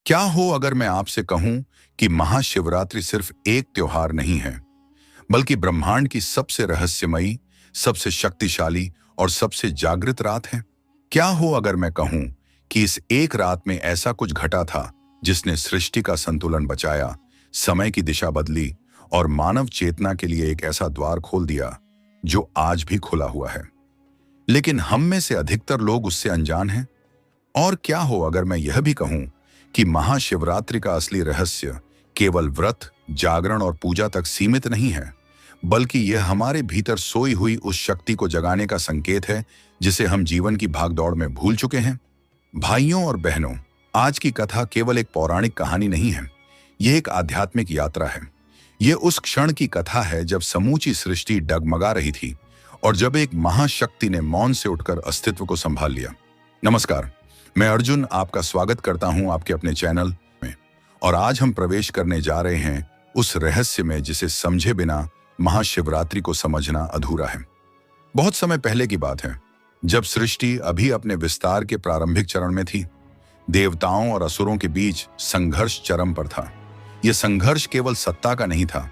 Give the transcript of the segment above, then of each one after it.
क्या हो अगर मैं आपसे कहूं कि महाशिवरात्रि सिर्फ एक त्योहार नहीं है, बल्कि ब्रह्मांड की सबसे रहस्यमयी, सबसे शक्तिशाली और सबसे जागृत रात है। क्या हो अगर मैं कहूं कि इस एक रात में ऐसा कुछ घटा था जिसने सृष्टि का संतुलन बचाया, समय की दिशा बदली और मानव चेतना के लिए एक ऐसा द्वार खोल दिया जो आज भी खुला हुआ है, लेकिन हम में से अधिकतर लोग उससे अनजान हैं। और क्या हो अगर मैं यह भी कहूं कि महाशिवरात्रि का असली रहस्य केवल व्रत, जागरण और पूजा तक सीमित नहीं है, बल्कि यह हमारे भीतर सोई हुई उस शक्ति को जगाने का संकेत है जिसे हम जीवन की भागदौड़ में भूल चुके हैं। भाइयों और बहनों, आज की कथा केवल एक पौराणिक कहानी नहीं है, यह एक आध्यात्मिक यात्रा है। यह उस क्षण की कथा है जब समूची सृष्टि डगमगा रही थी और जब एक महाशक्ति ने मौन से उठकर अस्तित्व को संभाल लिया। नमस्कार, मैं अर्जुन आपका स्वागत करता हूं आपके अपने चैनल में। और आज हम प्रवेश करने जा रहे हैं उस रहस्य में जिसे समझे बिना महाशिवरात्रि को समझना अधूरा है। बहुत समय पहले की बात है, जब सृष्टि अभी अपने विस्तार के प्रारंभिक चरण में थी। देवताओं और असुरों के बीच संघर्ष चरम पर था। यह संघर्ष केवल सत्ता का नहीं था,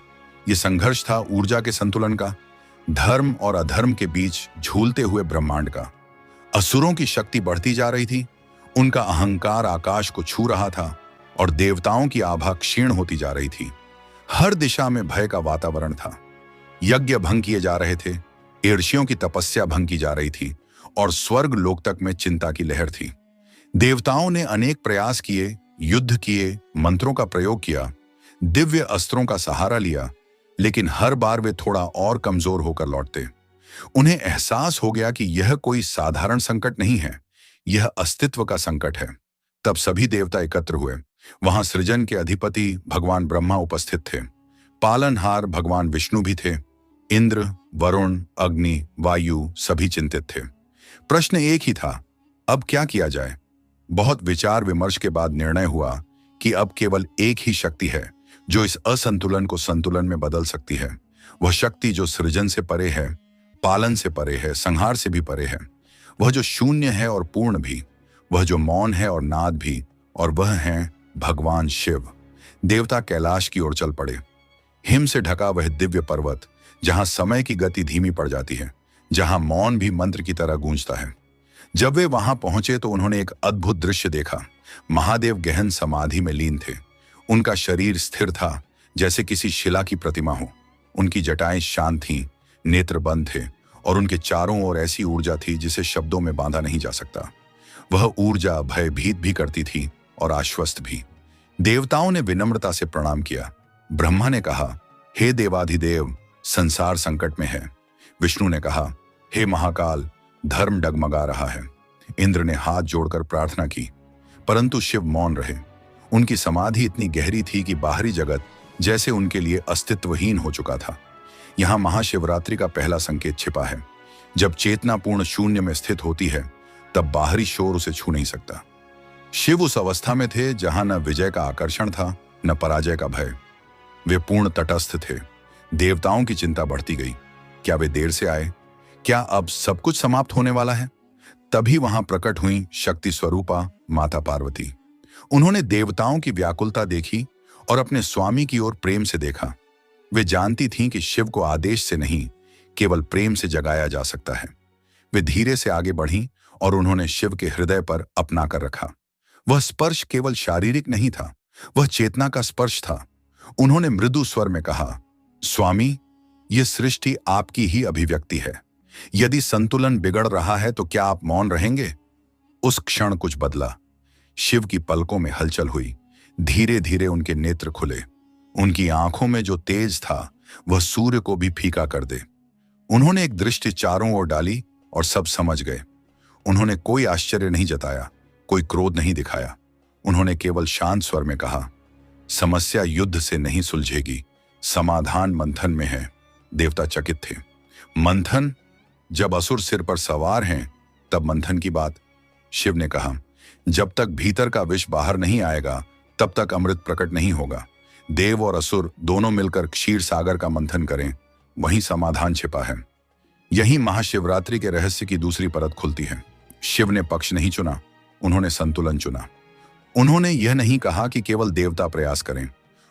यह संघर्ष था ऊर्जा के संतुलन का, धर्म और अधर्म के बीच झूलते हुए ब्रह्मांड का। असुरों की शक्ति बढ़ती जा रही थी, उनका अहंकार आकाश को छू रहा था और देवताओं की आभा क्षीण होती जा रही थी। हर दिशा में भय का वातावरण था। यज्ञ भंग किए जा रहे थे, ईर्ष्यों की तपस्या भंग की जा रही थी और स्वर्ग लोक तक में चिंता की लहर थी। देवताओं ने अनेक प्रयास किए, युद्ध किए, मंत्रों का प्रयोग किया, दिव्य अस्त्रों का सहारा लिया, लेकिन हर बार वे थोड़ा और कमजोर होकर लौटते। उन्हें एहसास हो गया कि यह कोई साधारण संकट नहीं है, यह अस्तित्व का संकट है। तब सभी देवता एकत्र हुए। वहां सृजन के अधिपति भगवान ब्रह्मा उपस्थित थे, पालनहार भगवान विष्णु भी थे, इंद्र, वरुण, अग्नि, वायु सभी चिंतित थे। प्रश्न एक ही था, अब क्या किया जाए। बहुत विचार विमर्श के बाद निर्णय हुआ कि अब केवल एक ही शक्ति है जो इस असंतुलन को संतुलन में बदल सकती है। वह शक्ति जो सृजन से परे है, पालन से परे है, संहार से भी परे है। वह जो शून्य है और पूर्ण भी, वह जो मौन है और नाद भी, और वह है भगवान शिव। देवता कैलाश की ओर चल पड़े। हिम से ढका वह दिव्य पर्वत, जहां समय की गति धीमी पड़ जाती है, जहां मौन भी मंत्र की तरह गूंजता है। जब वे वहां पहुंचे तो उन्होंने एक अद्भुत दृश्य देखा। महादेव गहन समाधि में लीन थे। उनका शरीर स्थिर था, जैसे किसी शिला की प्रतिमा हो। उनकी जटाएं शांत थीं, नेत्र बंद थे और उनके चारों ओर ऐसी ऊर्जा थी जिसे शब्दों में बांधा नहीं जा सकता। वह ऊर्जा भयभीत भी करती थी और आश्वस्त भी। देवताओं ने विनम्रता से प्रणाम किया। ब्रह्मा ने कहा, हे देवाधिदेव, संसार संकट में है। विष्णु ने कहा, हे महाकाल, धर्म डगमगा रहा है। इंद्र ने हाथ जोड़कर प्रार्थना की, परंतु शिव मौन रहे। उनकी समाधि इतनी गहरी थी कि बाहरी जगत जैसे उनके लिए अस्तित्वहीन हो चुका था। यहां महाशिवरात्रि का पहला संकेत छिपा है। जब चेतना पूर्ण शून्य में स्थित होती है, तब बाहरी शोर उसे छू नहीं सकता। शिव उस अवस्था में थे जहां न विजय का आकर्षण था, न पराजय का भय। वे पूर्ण तटस्थ थे। देवताओं की चिंता बढ़ती गई। क्या वे देर से आए? क्या अब सब कुछ समाप्त होने वाला है? तभी वहां प्रकट हुई शक्ति स्वरूपा माता पार्वती। उन्होंने देवताओं की व्याकुलता देखी और अपने स्वामी की ओर प्रेम से देखा। वे जानती थीं कि शिव को आदेश से नहीं, केवल प्रेम से जगाया जा सकता है। वे धीरे से आगे बढ़ीं और उन्होंने शिव के हृदय पर अपना कर रखा। वह स्पर्श केवल शारीरिक नहीं था, वह चेतना का स्पर्श था। उन्होंने मृदु स्वर में कहा, स्वामी, यह सृष्टि आपकी ही अभिव्यक्ति है। यदि संतुलन बिगड़ रहा है तो क्या आप मौन रहेंगे? उस क्षण कुछ बदला। शिव की पलकों में हलचल हुई। धीरे धीरे उनके नेत्र खुले। उनकी आंखों में जो तेज था वह सूर्य को भी फीका कर दे। उन्होंने एक दृष्टि चारों ओर डाली और सब समझ गए। उन्होंने कोई आश्चर्य नहीं जताया, कोई क्रोध नहीं दिखाया। उन्होंने केवल शांत स्वर में कहा, समस्या युद्ध से नहीं सुलझेगी, समाधान मंथन में है। देवता चकित थे। मंथन? जब असुर सिर पर सवार हैं तब मंथन की बात। शिव ने कहा, जब तक भीतर का विष बाहर नहीं आएगा तब तक अमृत प्रकट नहीं होगा। देव और असुर दोनों मिलकर क्षीर सागर का मंथन करें, वहीं समाधान छिपा है। यही महाशिवरात्रि के रहस्य की दूसरी परत खुलती है। शिव ने पक्ष नहीं चुना, उन्होंने संतुलन चुना। उन्होंने यह नहीं कहा कि केवल देवता प्रयास करें,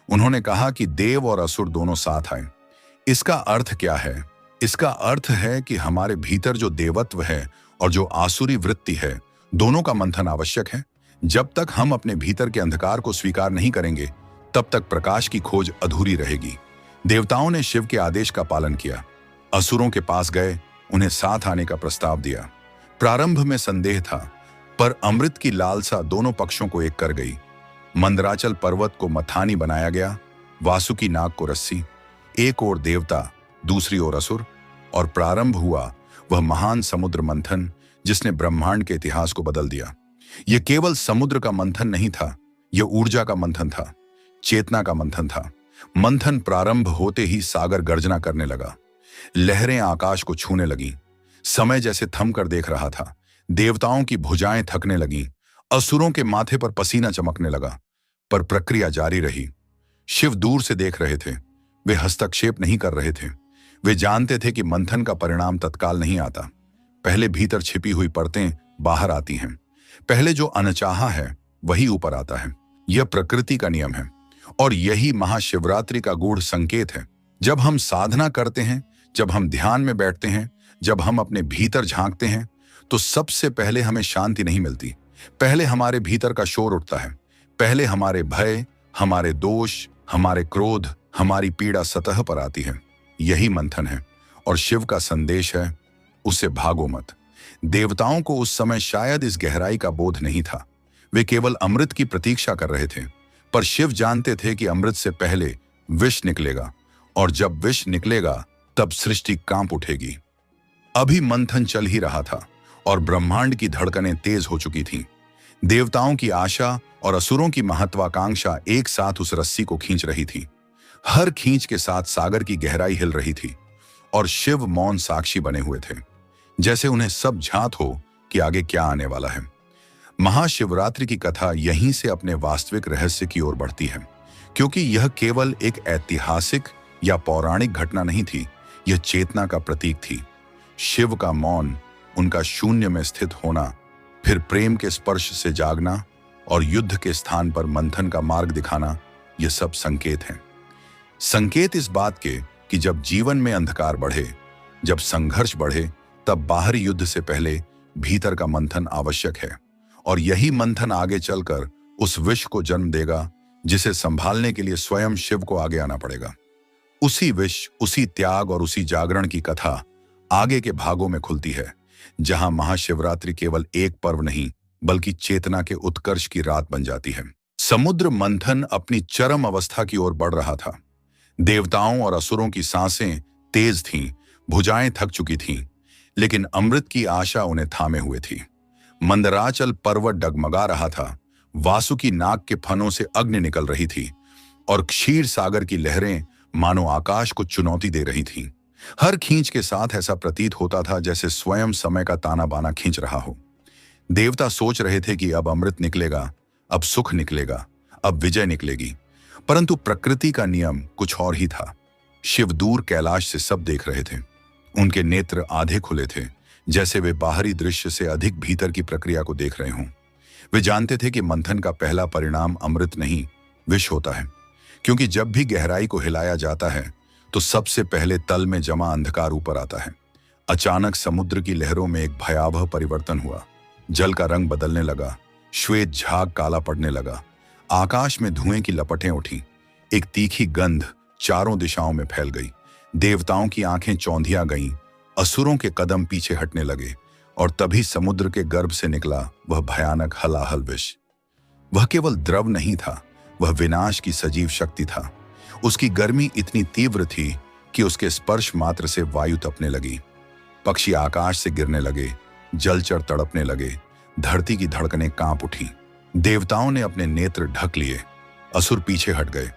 उन्होंने कहा कि देव और असुर दोनों साथ आए। इसका अर्थ क्या है? इसका अर्थ है कि हमारे भीतर जो देवत्व है और जो आसुरी वृत्ति है, दोनों का मंथन आवश्यक है। जब तक हम अपने भीतर के अंधकार को स्वीकार नहीं करेंगे, तब तक प्रकाश की खोज अधूरी रहेगी। देवताओं ने शिव के आदेश का पालन किया, असुरों के पास गए, उन्हें साथ आने का प्रस्ताव दिया। प्रारंभ में संदेह था, पर अमृत की लालसा दोनों पक्षों को एक कर गई। मंदराचल पर्वत को मथानी बनाया गया, वासुकी नाग को रस्सी, एक ओर देवता, दूसरी ओर असुर, और प्रारंभ हुआ वह महान समुद्र मंथन जिसने ब्रह्मांड के इतिहास को बदल दिया। यह केवल समुद्र का मंथन नहीं था, यह ऊर्जा का मंथन था, चेतना का मंथन था। मंथन प्रारंभ होते ही सागर गर्जना करने लगा, लहरें आकाश को छूने लगीं, समय जैसे थम कर देख रहा था। देवताओं की भुजाएं थकने लगीं, असुरों के माथे पर पसीना चमकने लगा, पर प्रक्रिया जारी रही। शिव दूर से देख रहे थे, वे हस्तक्षेप नहीं कर रहे थे। वे जानते थे कि मंथन का परिणाम तत्काल नहीं आता। पहले भीतर छिपी हुई परतें बाहर आती हैं, पहले जो अनचाहा है वही ऊपर आता है। यह प्रकृति का नियम है और यही महाशिवरात्रि का गूढ़ संकेत है। जब हम साधना करते हैं, जब हम ध्यान में बैठते हैं, जब हम अपने भीतर झांकते हैं, तो सबसे पहले हमें शांति नहीं मिलती। पहले हमारे भीतर का शोर उठता है, पहले हमारे भय, हमारे दोष, हमारे क्रोध, हमारी पीड़ा सतह पर आती है। यही मंथन है और शिव का संदेश है, उससे भागो मत। देवताओं को उस समय शायद इस गहराई का बोध नहीं था, वे केवल अमृत की प्रतीक्षा कर रहे थे। पर शिव जानते थे कि अमृत से पहले विष निकलेगा, और जब विष निकलेगा तब सृष्टि कांप उठेगी। अभी मंथन चल ही रहा था और ब्रह्मांड की धड़कनें तेज हो चुकी थीं। देवताओं की आशा और असुरों की महत्वाकांक्षा एक साथ उस रस्सी को खींच रही थी। हर खींच के साथ सागर की गहराई हिल रही थी और शिव मौन साक्षी बने हुए थे, जैसे उन्हें सब झांत हो कि आगे क्या आने वाला है। महाशिवरात्रि की कथा यहीं से अपने वास्तविक रहस्य की ओर बढ़ती है, क्योंकि यह केवल एक ऐतिहासिक या पौराणिक घटना नहीं थी, यह चेतना का प्रतीक थी। शिव का मौन, उनका शून्य में स्थित होना, फिर प्रेम के स्पर्श से जागना और युद्ध के स्थान पर मंथन का मार्ग दिखाना, यह सब संकेत हैं। संकेत इस बात के कि जब जीवन में अंधकार बढ़े, जब संघर्ष बढ़े, तब बाहरी युद्ध से पहले भीतर का मंथन आवश्यक है। और यही मंथन आगे चलकर उस विष को जन्म देगा जिसे संभालने के लिए स्वयं शिव को आगे आना पड़ेगा। उसी विष, उसी त्याग और उसी जागरण की कथा आगे के भागों में खुलती है, जहां महाशिवरात्रि केवल एक पर्व नहीं बल्कि चेतना के उत्कर्ष की रात बन जाती है। समुद्र मंथन अपनी चरम अवस्था की ओर बढ़ रहा था। देवताओं और असुरों की सांसें तेज थीं, भुजाएं थक चुकी थीं, लेकिन अमृत की आशा उन्हें थामे हुए थी। मंदराचल पर्वत डगमगा रहा था, वासुकी नाग के फनों से अग्नि निकल रही थी और क्षीर सागर की लहरें मानो आकाश को चुनौती दे रही थीं। हर खींच के साथ ऐसा प्रतीत होता था जैसे स्वयं समय का ताना बाना खींच रहा हो। देवता सोच रहे थे कि अब अमृत निकलेगा, अब सुख निकलेगा, अब विजय निकलेगी, परंतु प्रकृति का नियम कुछ और ही था। शिव दूर कैलाश से सब देख रहे थे, उनके नेत्र आधे खुले थे, जैसे वे बाहरी दृश्य से अधिक भीतर की प्रक्रिया को देख रहे हों। वे जानते थे कि मंथन का पहला परिणाम अमृत नहीं, विष होता है, क्योंकि जब भी गहराई को हिलाया जाता है तो सबसे पहले तल में जमा अंधकार ऊपर आता है। अचानक समुद्र की लहरों में एक भयावह परिवर्तन हुआ। जल का रंग बदलने लगा, श्वेत झाग काला पड़ने लगा, आकाश में धुएं की लपटें उठी, एक तीखी गंध चारों दिशाओं में फैल गई। देवताओं की आंखें चौंधिया गईं, असुरों के कदम पीछे हटने लगे, और तभी समुद्र के गर्भ से निकला वह भयानक हलाहल विष। वह केवल द्रव नहीं था, वह विनाश की सजीव शक्ति था। उसकी गर्मी इतनी तीव्र थी कि उसके स्पर्श मात्र से वायु तपने लगी, पक्षी आकाश से गिरने लगे, जलचर तड़पने लगे, धरती की धड़कनें कांप उठी। देवताओं ने अपने नेत्र ढक लिए, असुर पीछे हट गए।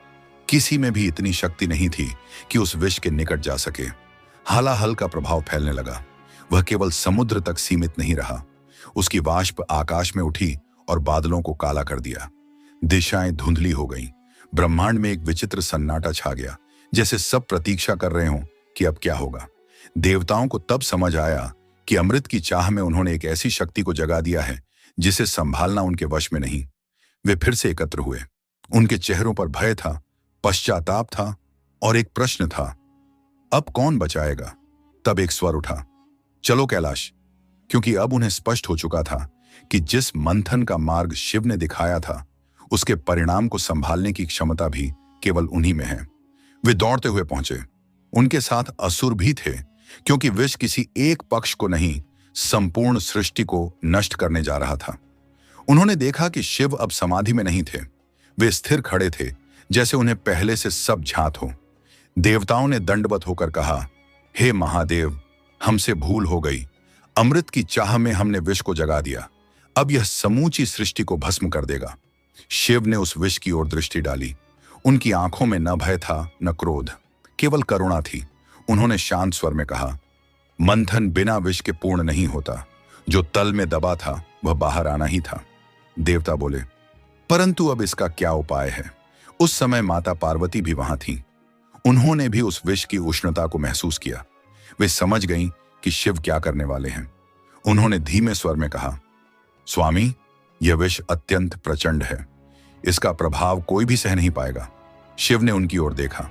किसी में भी इतनी शक्ति नहीं थी कि उस विष के निकट जा सके। हलाहल का प्रभाव फैलने लगा। वह केवल समुद्र तक सीमित नहीं रहा, उसकी वाष्प आकाश में उठी और बादलों को काला कर दिया। दिशाएं धुंधली हो गईं। ब्रह्मांड में एक विचित्र सन्नाटा छा गया, जैसे सब प्रतीक्षा कर रहे हों कि अब क्या होगा। देवताओं को तब समझ आया कि अमृत की चाह में उन्होंने एक ऐसी शक्ति को जगा दिया है जिसे संभालना उनके वश में नहीं। वे फिर से एकत्र हुए। उनके चेहरों पर भय था, पश्चाताप था और एक प्रश्न था, अब कौन बचाएगा? तब एक स्वर उठा, चलो कैलाश। क्योंकि अब उन्हें स्पष्ट हो चुका था कि जिस मंथन का मार्ग शिव ने दिखाया था, उसके परिणाम को संभालने की क्षमता भी केवल उन्हीं में है। वे दौड़ते हुए पहुंचे। उनके साथ असुर भी थे, क्योंकि विष किसी एक पक्ष को नहीं, संपूर्ण सृष्टि को नष्ट करने जा रहा था। उन्होंने देखा कि शिव अब समाधि में नहीं थे। वे स्थिर खड़े थे, जैसे उन्हें पहले से सब ज्ञात हो। देवताओं ने दंडवत होकर कहा, हे महादेव, हमसे भूल हो गई। अमृत की चाह में हमने विष को जगा दिया। अब यह समूची सृष्टि को भस्म कर देगा। शिव ने उस विष की ओर दृष्टि डाली। उनकी आंखों में न भय था, न क्रोध, केवल करुणा थी। उन्होंने शांत स्वर में कहा, मंथन बिना विष के पूर्ण नहीं होता। जो तल में दबा था वह बाहर आना ही था। देवता बोले, परंतु अब इसका क्या उपाय है? उस समय माता पार्वती भी वहां थीं। उन्होंने भी उस विष की उष्णता को महसूस किया। वे समझ गईं कि शिव क्या करने वाले हैं। उन्होंने धीमे स्वर में कहा, स्वामी, यह विष अत्यंत प्रचंड है। इसका प्रभाव कोई भी सह नहीं पाएगा। शिव ने उनकी ओर देखा।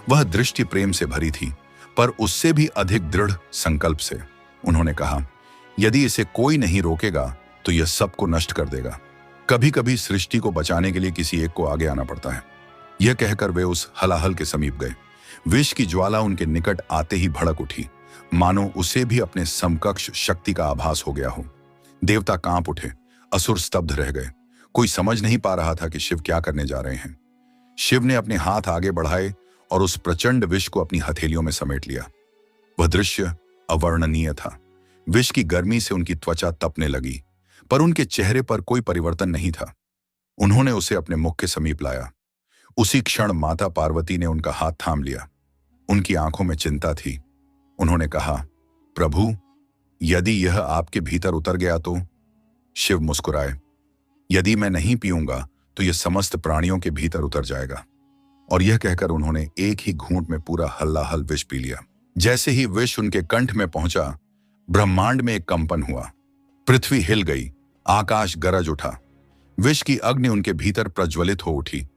वह दृष्टि प्रेम से भरी थी, पर उससे भी अधिक दृढ़ संकल्प से। उन्होंने कहा, यदि इसे कोई नहीं रोकेगा तो यह सबको नष्ट कर देगा। कभी कभी सृष्टि को बचाने के लिए किसी एक को आगे आना पड़ता है। यह कहकर वे उस हलाहल के समीप गए। विष की ज्वाला उनके निकट आते ही भड़क उठी, मानो उसे भी अपने समकक्ष शक्ति का आभास हो गया हो। देवता कांप उठे, असुर स्तब्ध रह गए। कोई समझ नहीं पा रहा था कि शिव क्या करने जा रहे हैं। शिव ने अपने हाथ आगे बढ़ाए और उस प्रचंड विष को अपनी हथेलियों में समेट लिया। वह दृश्य अवर्णनीय था। विष की गर्मी से उनकी त्वचा तपने लगी, पर उनके चेहरे पर कोई परिवर्तन नहीं था। उन्होंने उसे अपने मुख के समीप लाया। उसी क्षण माता पार्वती ने उनका हाथ थाम लिया। उनकी आंखों में चिंता थी। उन्होंने कहा, प्रभु, यदि यह आपके भीतर उतर गया तो? शिव मुस्कुराए, यदि मैं नहीं पीऊंगा तो यह समस्त प्राणियों के भीतर उतर जाएगा। और यह कहकर उन्होंने एक ही घूंट में पूरा हल्लाहल विष पी लिया। जैसे ही विष उनके कंठ में पहुंचा, ब्रह्मांड में एक कंपन हुआ। पृथ्वी हिल गई, आकाश गरज उठा। विष की अग्नि उनके भीतर प्रज्वलित हो उठी।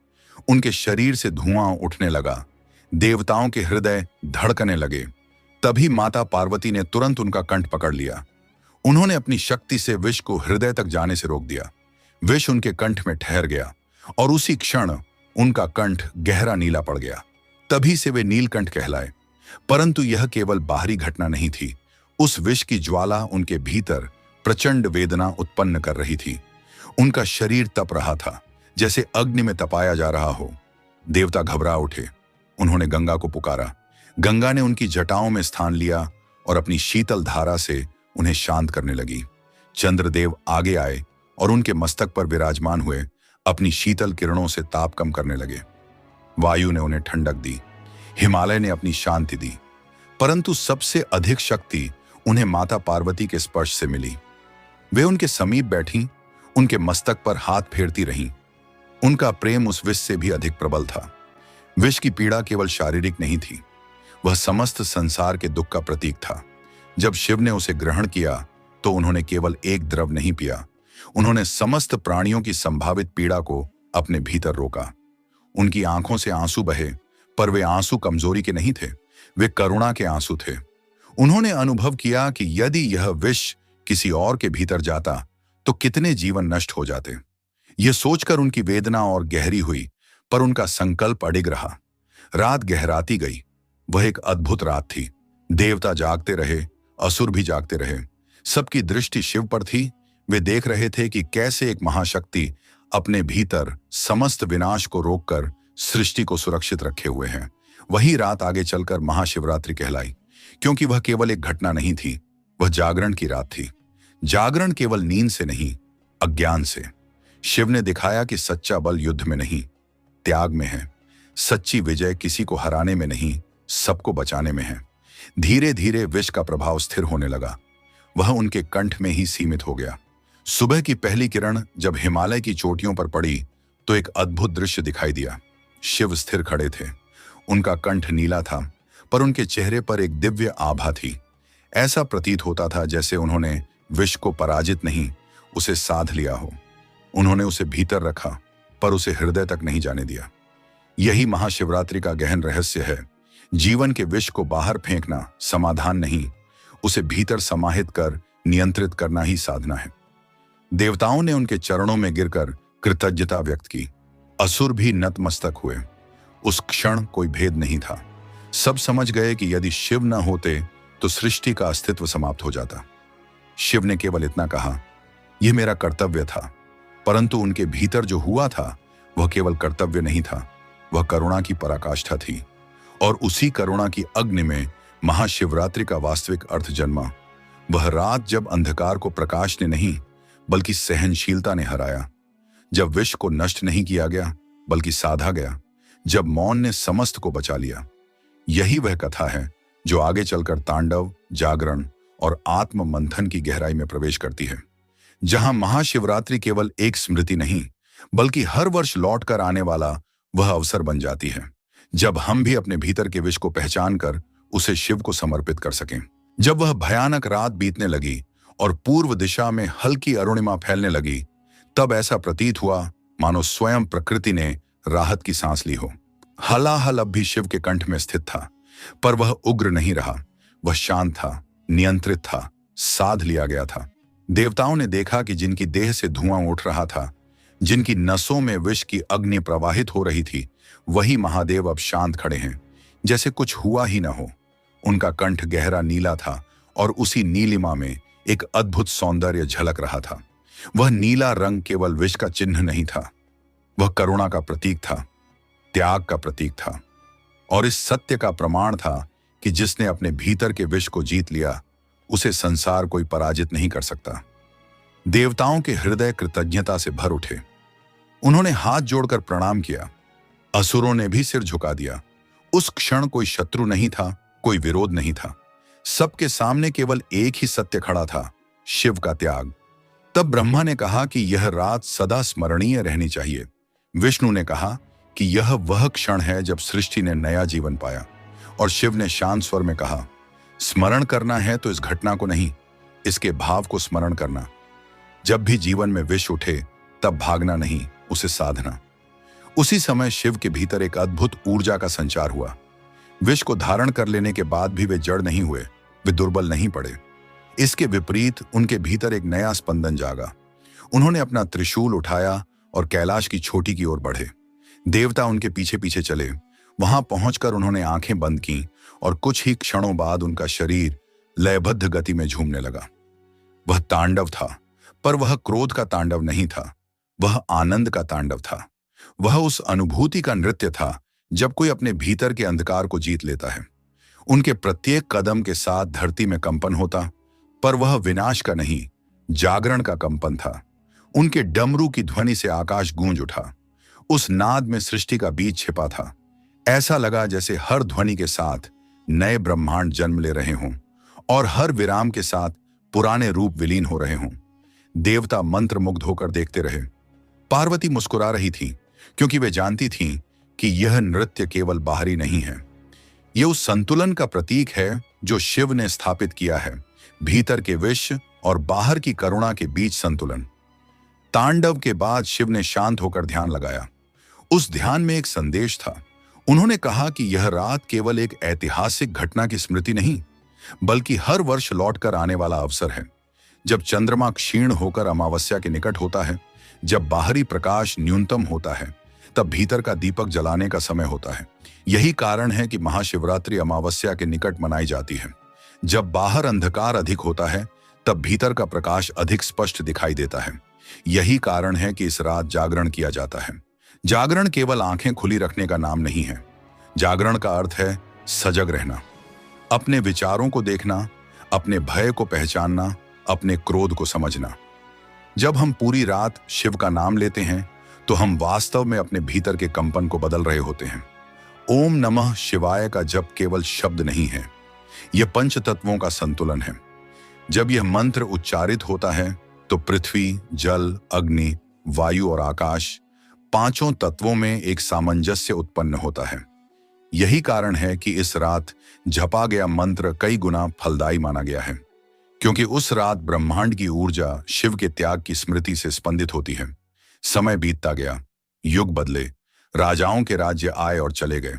उनके शरीर से धुआं उठने लगा। देवताओं के हृदय धड़कने लगे। तभी माता पार्वती ने तुरंत उनका कंठ पकड़ लिया। उन्होंने अपनी शक्ति से विष को हृदय तक जाने से रोक दिया। विष उनके कंठ में ठहर गया और उसी क्षण उनका कंठ गहरा नीला पड़ गया। तभी से वे नीलकंठ कहलाए। परंतु यह केवल बाहरी घटना नहीं थी। उस विष की ज्वाला उनके भीतर प्रचंड वेदना उत्पन्न कर रही थी। उनका शरीर तप रहा था, जैसे अग्नि में तपाया जा रहा हो। देवता घबरा उठे। उन्होंने गंगा को पुकारा। गंगा ने उनकी जटाओं में स्थान लिया और अपनी शीतल धारा से उन्हें शांत करने लगी। चंद्रदेव आगे आए और उनके मस्तक पर विराजमान हुए अपनी शीतल किरणों से ताप कम करने लगे। वायु ने उन्हें ठंडक दी। हिमालय ने अपनी शांति दी। परंतु सबसे अधिक शक्ति उन्हें माता पार्वती के स्पर्श से मिली। वे उनके समीप बैठी, उनके मस्तक पर हाथ फेरती रहीं। उनका प्रेम उस विष से भी अधिक प्रबल था। विष की पीड़ा केवल शारीरिक नहीं थी, वह समस्त संसार के दुख का प्रतीक था। जब शिव ने उसे ग्रहण किया तो उन्होंने केवल एक द्रव नहीं पिया, उन्होंने समस्त प्राणियों की संभावित पीड़ा को अपने भीतर रोका। उनकी आंखों से आंसू बहे, पर वे आंसू कमजोरी के नहीं थे, वे करुणा के आंसू थे। उन्होंने अनुभव किया कि यदि यह विष किसी और के भीतर जाता तो कितने जीवन नष्ट हो जाते। यह सोचकर उनकी वेदना और गहरी हुई, पर उनका संकल्प अडिग रहा। रात गहराती गई। वह एक अद्भुत रात थी। देवता जागते रहे, असुर भी जागते रहे। सबकी दृष्टि शिव पर थी। वे देख रहे थे कि कैसे एक महाशक्ति अपने भीतर समस्त विनाश को रोककर सृष्टि को सुरक्षित रखे हुए हैं। वही रात आगे चलकर महाशिवरात्रि कहलाई, क्योंकि वह केवल एक घटना नहीं थी, वह जागरण की रात थी। जागरण केवल नींद से नहीं, अज्ञान से। शिव ने दिखाया कि सच्चा बल युद्ध में नहीं, त्याग में है। सच्ची विजय किसी को हराने में नहीं, सबको बचाने में है। धीरे धीरे विष का प्रभाव स्थिर होने लगा। वह उनके कंठ में ही सीमित हो गया। सुबह की पहली किरण जब हिमालय की चोटियों पर पड़ी तो एक अद्भुत दृश्य दिखाई दिया। शिव स्थिर खड़े थे। उनका कंठ नीला था, पर उनके चेहरे पर एक दिव्य आभा थी। ऐसा प्रतीत होता था जैसे उन्होंने विष को पराजित नहीं, उसे साध लिया हो। उन्होंने उसे भीतर रखा, पर उसे हृदय तक नहीं जाने दिया। यही महाशिवरात्रि का गहन रहस्य है। जीवन के विष को बाहर फेंकना समाधान नहीं, उसे भीतर समाहित कर नियंत्रित करना ही साधना है। देवताओं ने उनके चरणों में गिरकर कृतज्ञता व्यक्त की। असुर भी नतमस्तक हुए। उस क्षण कोई भेद नहीं था। सब समझ गए कि यदि शिव न होते तो सृष्टि का अस्तित्व समाप्त हो जाता। शिव ने केवल इतना कहा, यह मेरा कर्तव्य था। परंतु उनके भीतर जो हुआ था वह केवल कर्तव्य नहीं था, वह करुणा की पराकाष्ठा थी। और उसी करुणा की अग्नि में महाशिवरात्रि का वास्तविक अर्थ जन्मा। वह रात जब अंधकार को प्रकाश ने नहीं बल्कि सहनशीलता ने हराया, जब विष को नष्ट नहीं किया गया बल्कि साधा गया, जब मौन ने समस्त को बचा लिया। यही वह कथा है जो आगे चलकर तांडव, जागरण और आत्म मंथन की गहराई में प्रवेश करती है, जहां महाशिवरात्रि केवल एक स्मृति नहीं बल्कि हर वर्ष लौट कर आने वाला वह अवसर बन जाती है, जब हम भी अपने भीतर के विष को पहचान कर उसे शिव को समर्पित कर सकें। जब वह भयानक रात बीतने लगी और पूर्व दिशा में हल्की अरुणिमा फैलने लगी, तब ऐसा प्रतीत हुआ मानो स्वयं प्रकृति ने राहत की सांस ली हो। हलाहल अब भी शिव के कंठ में स्थित था, पर वह उग्र नहीं रहा। वह शांत था, नियंत्रित था, साध लिया गया था। देवताओं ने देखा कि जिनकी देह से धुआं उठ रहा था, जिनकी नसों में विष की अग्नि प्रवाहित हो रही थी, वही महादेव अब शांत खड़े हैं, जैसे कुछ हुआ ही न हो। उनका कंठ गहरा नीला था और उसी नीलिमा में एक अद्भुत सौंदर्य झलक रहा था। वह नीला रंग केवल विष का चिन्ह नहीं था, वह करुणा का प्रतीक था, त्याग का प्रतीक था, और इस सत्य का प्रमाण था कि जिसने अपने भीतर के विष को जीत लिया, उसे संसार कोई पराजित नहीं कर सकता। देवताओं के हृदय कृतज्ञता से भर उठे। उन्होंने हाथ जोड़कर प्रणाम किया। असुरों ने भी सिर झुका दिया। उस क्षण कोई शत्रु नहीं था, कोई विरोध नहीं था। सबके सामने केवल एक ही सत्य खड़ा था, शिव का त्याग। तब ब्रह्मा ने कहा कि यह रात सदा स्मरणीय रहनी चाहिए। विष्णु ने कहा कि यह वह क्षण है जब सृष्टि ने नया जीवन पाया, और शिव ने शांत स्वर में कहा, स्मरण करना है तो इस घटना को नहीं, इसके भाव को स्मरण करना। जब भी जीवन में विष उठे तब भागना नहीं, उसे साधना। उसी समय शिव के भीतर एक अद्भुत ऊर्जा का संचार हुआ। विष को धारण कर लेने के बाद भी वे जड़ नहीं हुए, वे दुर्बल नहीं पड़े। इसके विपरीत उनके भीतर एक नया स्पंदन जागा। उन्होंने अपना त्रिशूल उठाया और कैलाश की चोटी की ओर बढ़े। देवता उनके पीछे पीछे चले। वहां पहुंचकर उन्होंने आंखें बंद की और कुछ ही क्षणों बाद उनका शरीर लयबद्ध गति में झूमने लगा। वह तांडव था, पर वह क्रोध का तांडव नहीं था, वह आनंद का तांडव था। वह उस अनुभूति का नृत्य था जब कोई अपने भीतर के अंधकार को जीत लेता है। उनके प्रत्येक कदम के साथ धरती में कंपन होता, पर वह विनाश का नहीं, जागरण का कंपन था। उनके डमरू की ध्वनि से आकाश गूंज उठा। उस नाद में सृष्टि का बीज छिपा था। ऐसा लगा जैसे हर ध्वनि के साथ नए ब्रह्मांड जन्म ले रहे हों और हर विराम के साथ पुराने रूप विलीन हो रहे हों। देवता मंत्रमुग्ध होकर देखते रहे। पार्वती मुस्कुरा रही थी, क्योंकि वे जानती थीं कि यह नृत्य केवल बाहरी नहीं है, यह उस संतुलन का प्रतीक है जो शिव ने स्थापित किया है, भीतर के विष और बाहर की करुणा के बीच संतुलन। तांडव के बाद शिव ने शांत होकर ध्यान लगाया। उस ध्यान में एक संदेश था। उन्होंने कहा कि यह रात केवल एक ऐतिहासिक घटना की स्मृति नहीं, बल्कि हर वर्ष लौटकर आने वाला अवसर है। जब चंद्रमा क्षीण होकर अमावस्या के निकट होता है, जब बाहरी प्रकाश न्यूनतम होता है, तब भीतर का दीपक जलाने का समय होता है। यही कारण है कि महाशिवरात्रि अमावस्या के निकट मनाई जाती है। जब बाहर अंधकार अधिक होता है, तब भीतर का प्रकाश अधिक स्पष्ट दिखाई देता है। यही कारण है कि इस रात जागरण किया जाता है। जागरण केवल आंखें खुली रखने का नाम नहीं है। जागरण का अर्थ है सजग रहना, अपने विचारों को देखना, अपने भय को पहचानना, अपने क्रोध को समझना। जब हम पूरी रात शिव का नाम लेते हैं, तो हम वास्तव में अपने भीतर के कंपन को बदल रहे होते हैं। ओम नमः शिवाय का जप केवल शब्द नहीं है, यह पंच तत्वों का संतुलन है। जब यह मंत्र उच्चारित होता है, तो पृथ्वी, जल, अग्नि, वायु और आकाश, पांचों तत्वों में एक सामंजस्य उत्पन्न होता है। यही कारण है कि इस रात जपा गया मंत्र कई गुना फलदायी माना गया है, क्योंकि उस रात ब्रह्मांड की ऊर्जा शिव के त्याग की स्मृति से स्पंदित होती है। समय बीतता गया, युग बदले, राजाओं के राज्य आए और चले गए,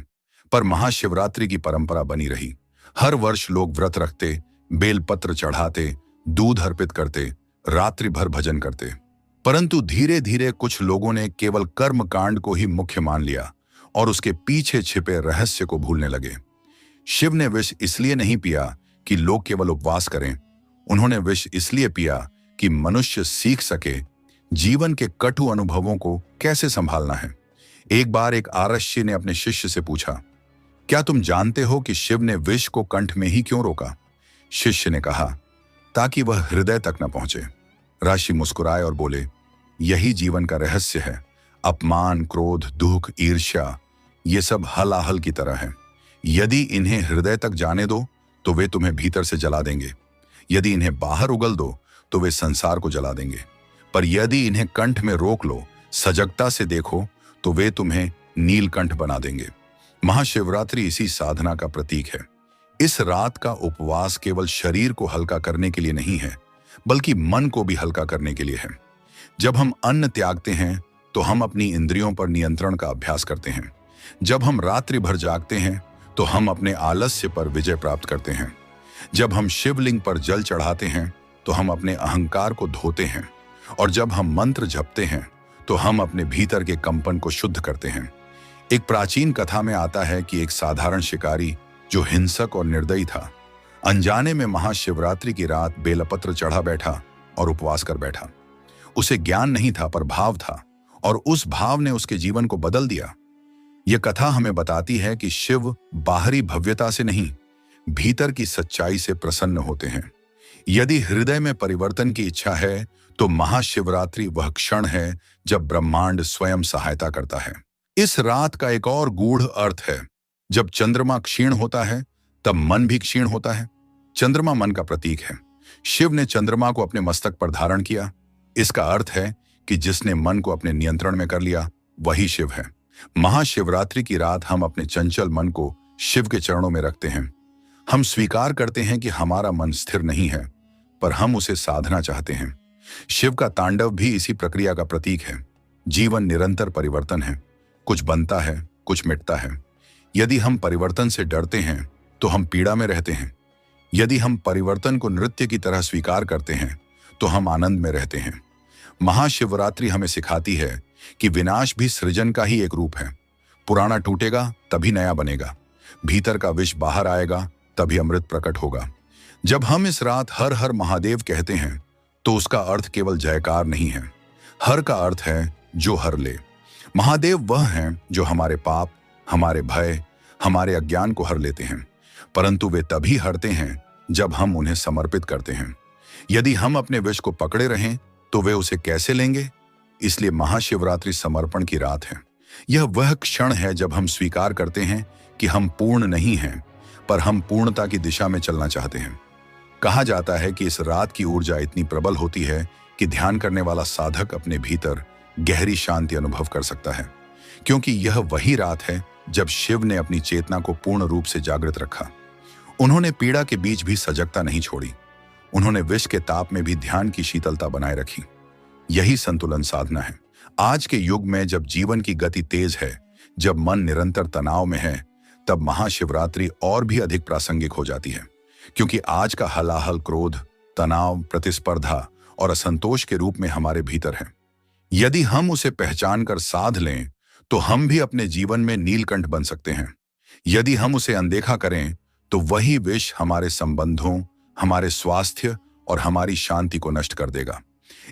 पर महाशिवरात्रि की परंपरा बनी रही। हर वर्ष लोग व्रत रखते, बेलपत्र चढ़ाते, दूध अर्पित करते, रात्रि भर भजन करते। परंतु धीरे धीरे कुछ लोगों ने केवल कर्म कांड को ही मुख्य मान लिया और उसके पीछे छिपे रहस्य को भूलने लगे। शिव ने विष इसलिए नहीं पिया कि लोग केवल उपवास करें, उन्होंने विष इसलिए पिया कि मनुष्य सीख सके जीवन के कटु अनुभवों को कैसे संभालना है। एक बार एक आरष्य ने अपने शिष्य से पूछा, क्या तुम जानते हो कि शिव ने विष को कंठ में ही क्यों रोका? शिष्य ने कहा, ताकि वह हृदय तक न पहुंचे। ऋषि मुस्कुराए और बोले, यही जीवन का रहस्य है। अपमान, क्रोध, दुख, ईर्ष्या, ये सब हलाहल की तरह है। यदि इन्हें हृदय तक जाने दो तो वे तुम्हें भीतर से जला देंगे। यदि इन्हें बाहर उगल दो तो वे संसार को जला देंगे। पर यदि इन्हें कंठ में रोक लो, सजगता से देखो, तो वे तुम्हें नीलकंठ बना देंगे। महाशिवरात्रि इसी साधना का प्रतीक है। इस रात का उपवास केवल शरीर को हल्का करने के लिए नहीं है, बल्कि मन को भी हल्का करने के लिए है। जब हम अन्न त्यागते हैं तो हम अपनी इंद्रियों पर नियंत्रण का अभ्यास करते हैं। जब हम रात्रि भर जागते हैं तो हम अपने आलस्य पर विजय प्राप्त करते हैं। जब हम शिवलिंग पर जल चढ़ाते हैं तो हम अपने अहंकार को धोते हैं। और जब हम मंत्र जपते हैं तो हम अपने भीतर के कंपन को शुद्ध करते हैं। एक प्राचीन कथा में आता है कि एक साधारण शिकारी जो हिंसक और निर्दयी था, अनजाने में महाशिवरात्रि की रात बेलपत्र चढ़ा बैठा और उपवास कर बैठा। उसे ज्ञान नहीं था, पर भाव था, और उस भाव ने उसके जीवन को बदल दिया। यह कथा हमें बताती है कि शिव बाहरी भव्यता से नहीं, भीतर की सच्चाई से प्रसन्न होते हैं। यदि हृदय में परिवर्तन की इच्छा है तो महाशिवरात्रि वह क्षण है जब ब्रह्मांड स्वयं सहायता करता है। इस रात का एक और गूढ़ अर्थ है। जब चंद्रमा क्षीण होता है तब मन भी क्षीण होता है। चंद्रमा मन का प्रतीक है। शिव ने चंद्रमा को अपने मस्तक पर धारण किया। इसका अर्थ है कि जिसने मन को अपने नियंत्रण में कर लिया वही शिव है। महाशिवरात्रि की रात हम अपने चंचल मन को शिव के चरणों में रखते हैं। हम स्वीकार करते हैं कि हमारा मन स्थिर नहीं है, पर हम उसे साधना चाहते हैं। शिव का तांडव भी इसी प्रक्रिया का प्रतीक है। जीवन निरंतर परिवर्तन है, कुछ बनता है, कुछ मिटता है। यदि हम परिवर्तन से डरते हैं तो हम पीड़ा में रहते हैं। यदि हम परिवर्तन को नृत्य की तरह स्वीकार करते हैं तो हम आनंद में रहते हैं। महाशिवरात्रि हमें सिखाती है कि विनाश भी सृजन का ही एक रूप है। पुराना टूटेगा तभी नया बनेगा, भीतर का विष बाहर आएगा तभी अमृत प्रकट होगा। जब हम इस रात हर हर महादेव कहते हैं तो उसका अर्थ केवल जयकार नहीं है। हर का अर्थ है जो हर ले। महादेव वह हैं जो हमारे पाप, हमारे भय, हमारे अज्ञान को हर लेते हैं, परंतु वे तभी हरते हैं जब हम उन्हें समर्पित करते हैं। यदि हम अपने विष को पकड़े रहें तो वे उसे कैसे लेंगे? इसलिए महाशिवरात्रि समर्पण की रात है। यह वह क्षण है जब हम स्वीकार करते हैं कि हम पूर्ण नहीं हैं, पर हम पूर्णता की दिशा में चलना चाहते हैं। कहा जाता है कि इस रात की ऊर्जा इतनी प्रबल होती है कि ध्यान करने वाला साधक अपने भीतर गहरी शांति अनुभव कर सकता है, क्योंकि यह वही रात है जब शिव ने अपनी चेतना को पूर्ण रूप से जागृत रखा। उन्होंने पीड़ा के बीच भी सजगता नहीं छोड़ी। उन्होंने विष के ताप में भी ध्यान की शीतलता बनाए रखी। यही संतुलन साधना है। आज के युग में जब जीवन की गति तेज है, जब मन निरंतर तनाव में है, तब महाशिवरात्रि और भी अधिक प्रासंगिक हो जाती है, क्योंकि आज का हलाहल क्रोध, तनाव, प्रतिस्पर्धा और असंतोष के रूप में हमारे भीतर है। यदि हम उसे पहचान कर साध लें तो हम भी अपने जीवन में नीलकंठ बन सकते हैं। यदि हम उसे अनदेखा करें तो वही विष हमारे संबंधों, हमारे स्वास्थ्य और हमारी शांति को नष्ट कर देगा।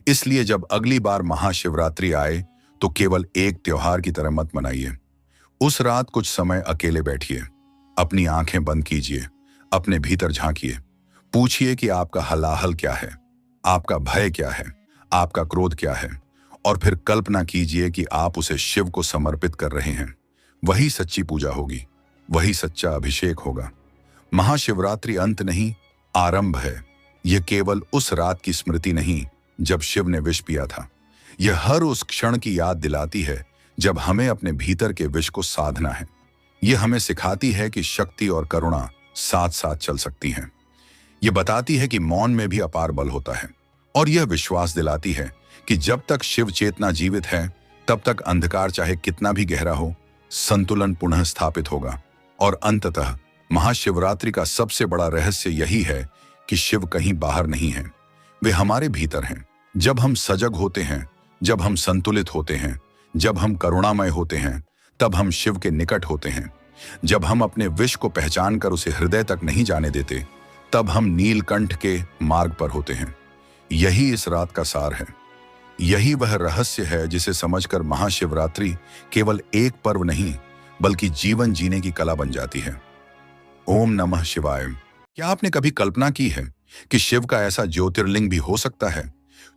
इसलिए जब अगली बार महाशिवरात्रि आए तो केवल एक त्योहार की तरह मत मनाइए। उस रात कुछ समय अकेले बैठिए, अपनी आंखें बंद कीजिए, अपने भीतर झांकिए, पूछिए कि आपका हलाहल क्या है, आपका भय क्या है, आपका क्रोध क्या है, और फिर कल्पना कीजिए कि आप उसे शिव को समर्पित कर रहे हैं। वही सच्ची पूजा होगी, वही सच्चा अभिषेक होगा। महाशिवरात्रि अंत नहीं, आरंभ है। यह केवल उस रात की स्मृति नहीं जब शिव ने विष पिया था। यह हर उस क्षण की याद दिलाती है जब हमें अपने भीतर के विष को साधना है। यह हमें सिखाती है कि शक्ति और करुणा साथ साथ चल सकती हैं। यह बताती है कि मौन में भी अपार बल होता है, और यह विश्वास दिलाती है कि जब तक शिव चेतना जीवित है तब तक अंधकार चाहे कितना भी गहरा हो, संतुलन पुनः स्थापित होगा। और अंततः महाशिवरात्रि का सबसे बड़ा रहस्य यही है कि शिव कहीं बाहर नहीं है, वे हमारे भीतर हैं। जब हम सजग होते हैं, जब हम संतुलित होते हैं, जब हम करुणामय होते हैं, तब हम शिव के निकट होते हैं। जब हम अपने विष को पहचान कर उसे हृदय तक नहीं जाने देते, तब हम नीलकंठ के मार्ग पर होते हैं। यही इस रात का सार है। यही वह रहस्य है जिसे समझकर महाशिवरात्रि केवल एक पर्व नहीं बल्कि जीवन जीने की कला बन जाती है। ओम नमः शिवाय। क्या आपने कभी कल्पना की है कि शिव का ऐसा ज्योतिर्लिंग भी हो सकता है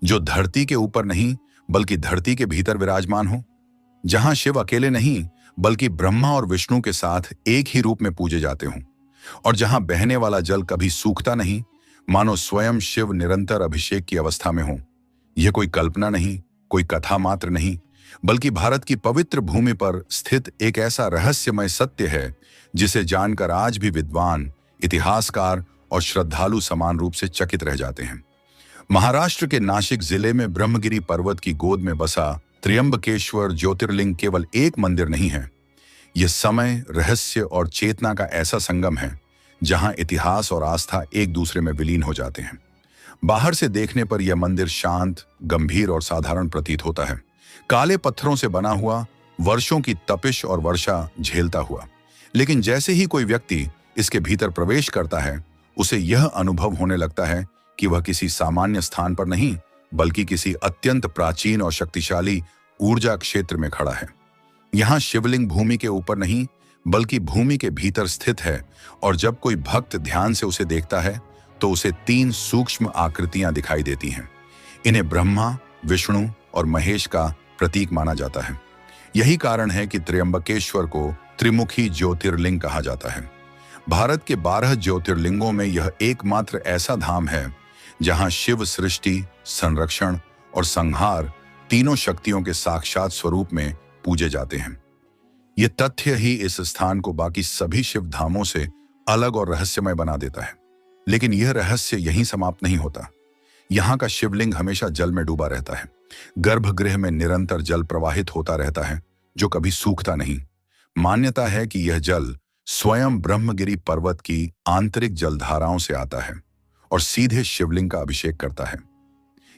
जो धरती के ऊपर नहीं बल्कि धरती के भीतर विराजमान हो, जहां शिव अकेले नहीं बल्कि ब्रह्मा और विष्णु के साथ एक ही रूप में पूजे जाते हों, और जहां बहने वाला जल कभी सूखता नहीं, मानो स्वयं शिव निरंतर अभिषेक की अवस्था में हो। यह कोई कल्पना नहीं, कोई कथा मात्र नहीं, बल्कि भारत की पवित्र भूमि पर स्थित एक ऐसा रहस्यमय सत्य है जिसे जानकर आज भी विद्वान, इतिहासकार और श्रद्धालु समान रूप से चकित रह जाते हैं। महाराष्ट्र के नासिक जिले में ब्रह्मगिरी पर्वत की गोद में बसा त्र्यंबकेश्वर ज्योतिर्लिंग केवल एक मंदिर नहीं है। यह समय, रहस्य और चेतना का ऐसा संगम है जहां इतिहास और आस्था एक दूसरे में विलीन हो जाते हैं। बाहर से देखने पर यह मंदिर शांत, गंभीर और साधारण प्रतीत होता है, काले पत्थरों से बना हुआ, वर्षों की तपिश और वर्षा झेलता हुआ। लेकिन जैसे ही कोई व्यक्ति इसके भीतर प्रवेश करता है, उसे यह अनुभव होने लगता है कि वह किसी सामान्य स्थान पर नहीं बल्कि किसी अत्यंत प्राचीन और शक्तिशाली ऊर्जा क्षेत्र में खड़ा है। यहाँ शिवलिंग भूमि के ऊपर नहीं बल्कि भूमि के भीतर स्थित है, और जब कोई भक्त ध्यान से उसे देखता है तो उसे 3 सूक्ष्म आकृतियां दिखाई देती हैं। इन्हें ब्रह्मा, विष्णु और महेश का प्रतीक माना जाता है। यही कारण है कि त्र्यंबकेश्वर को त्रिमुखी ज्योतिर्लिंग कहा जाता है। भारत के 12 ज्योतिर्लिंगों में यह एकमात्र ऐसा धाम है जहां शिव सृष्टि, संरक्षण और संहार तीनों शक्तियों के साक्षात स्वरूप में पूजे जाते हैं। यह तथ्य ही इस स्थान को बाकी सभी शिव धामों से अलग और रहस्यमय बना देता है। लेकिन यह रहस्य यहीं समाप्त नहीं होता। यहाँ का शिवलिंग हमेशा जल में डूबा रहता है। गर्भगृह में निरंतर जल प्रवाहित होता रहता है जो कभी सूखता नहीं। मान्यता है कि यह जल स्वयं ब्रह्मगिरी पर्वत की आंतरिक जलधाराओं से आता है और सीधे शिवलिंग का अभिषेक करता है।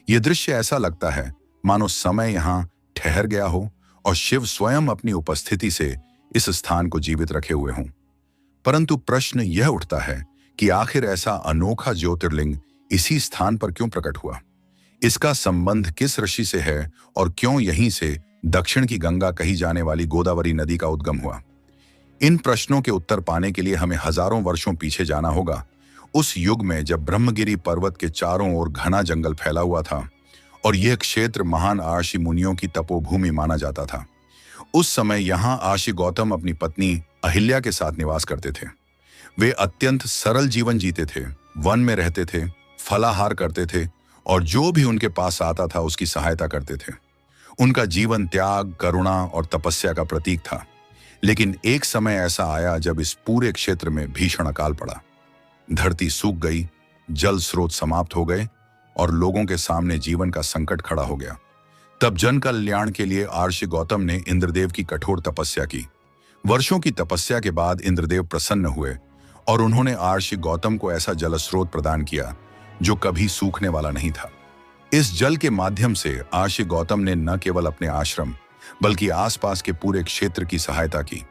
यह दृश्य ऐसा लगता है मानो समय यहाँ ठहर गया हो और शिव स्वयं अपनी उपस्थिति से इस स्थान को जीवित रखे हुए हों। परंतु प्रश्न यह उठता है कि आखिर ऐसा अनोखा ज्योतिर्लिंग इसी स्थान पर क्यों प्रकट हुआ? इसका संबंध किस ऋषि से है और क्यों यहीं से दक्षिण की गंगा कही जाने वाली गोदावरी नदी का उद्गम हुआ? इन प्रश्नों के उत्तर पाने के लिए हमें हजारों वर्षों पीछे जाना होगा, उस युग में जब ब्रह्मगिरी पर्वत के चारों ओर घना जंगल फैला हुआ था और यह क्षेत्र महान आर्षि मुनियों की तपोभूमि माना जाता था। उस समय यहाँ आर्षि गौतम अपनी पत्नी अहिल्या के साथ निवास करते थे। वे अत्यंत सरल जीवन जीते थे, वन में रहते थे, फलाहार करते थे और जो भी उनके पास आता था उसकी सहायता करते थे। उनका जीवन त्याग, करुणा और तपस्या का प्रतीक था। लेकिन एक समय ऐसा आया जब इस पूरे क्षेत्र में भीषण अकाल पड़ा। धरती सूख गई, जल स्रोत समाप्त हो गए और लोगों के सामने जीवन का संकट खड़ा हो गया। तब जन कल्याण के लिए आर्षि गौतम ने इंद्रदेव की कठोर तपस्या की। वर्षों की तपस्या के बाद इंद्रदेव प्रसन्न हुए और उन्होंने आर्षि गौतम को ऐसा जल स्रोत प्रदान किया जो कभी सूखने वाला नहीं था। इस जल के माध्यम से आर्षि गौतम ने न केवल अपने आश्रम बल्कि आसपास के पूरे क्षेत्र की सहायता की।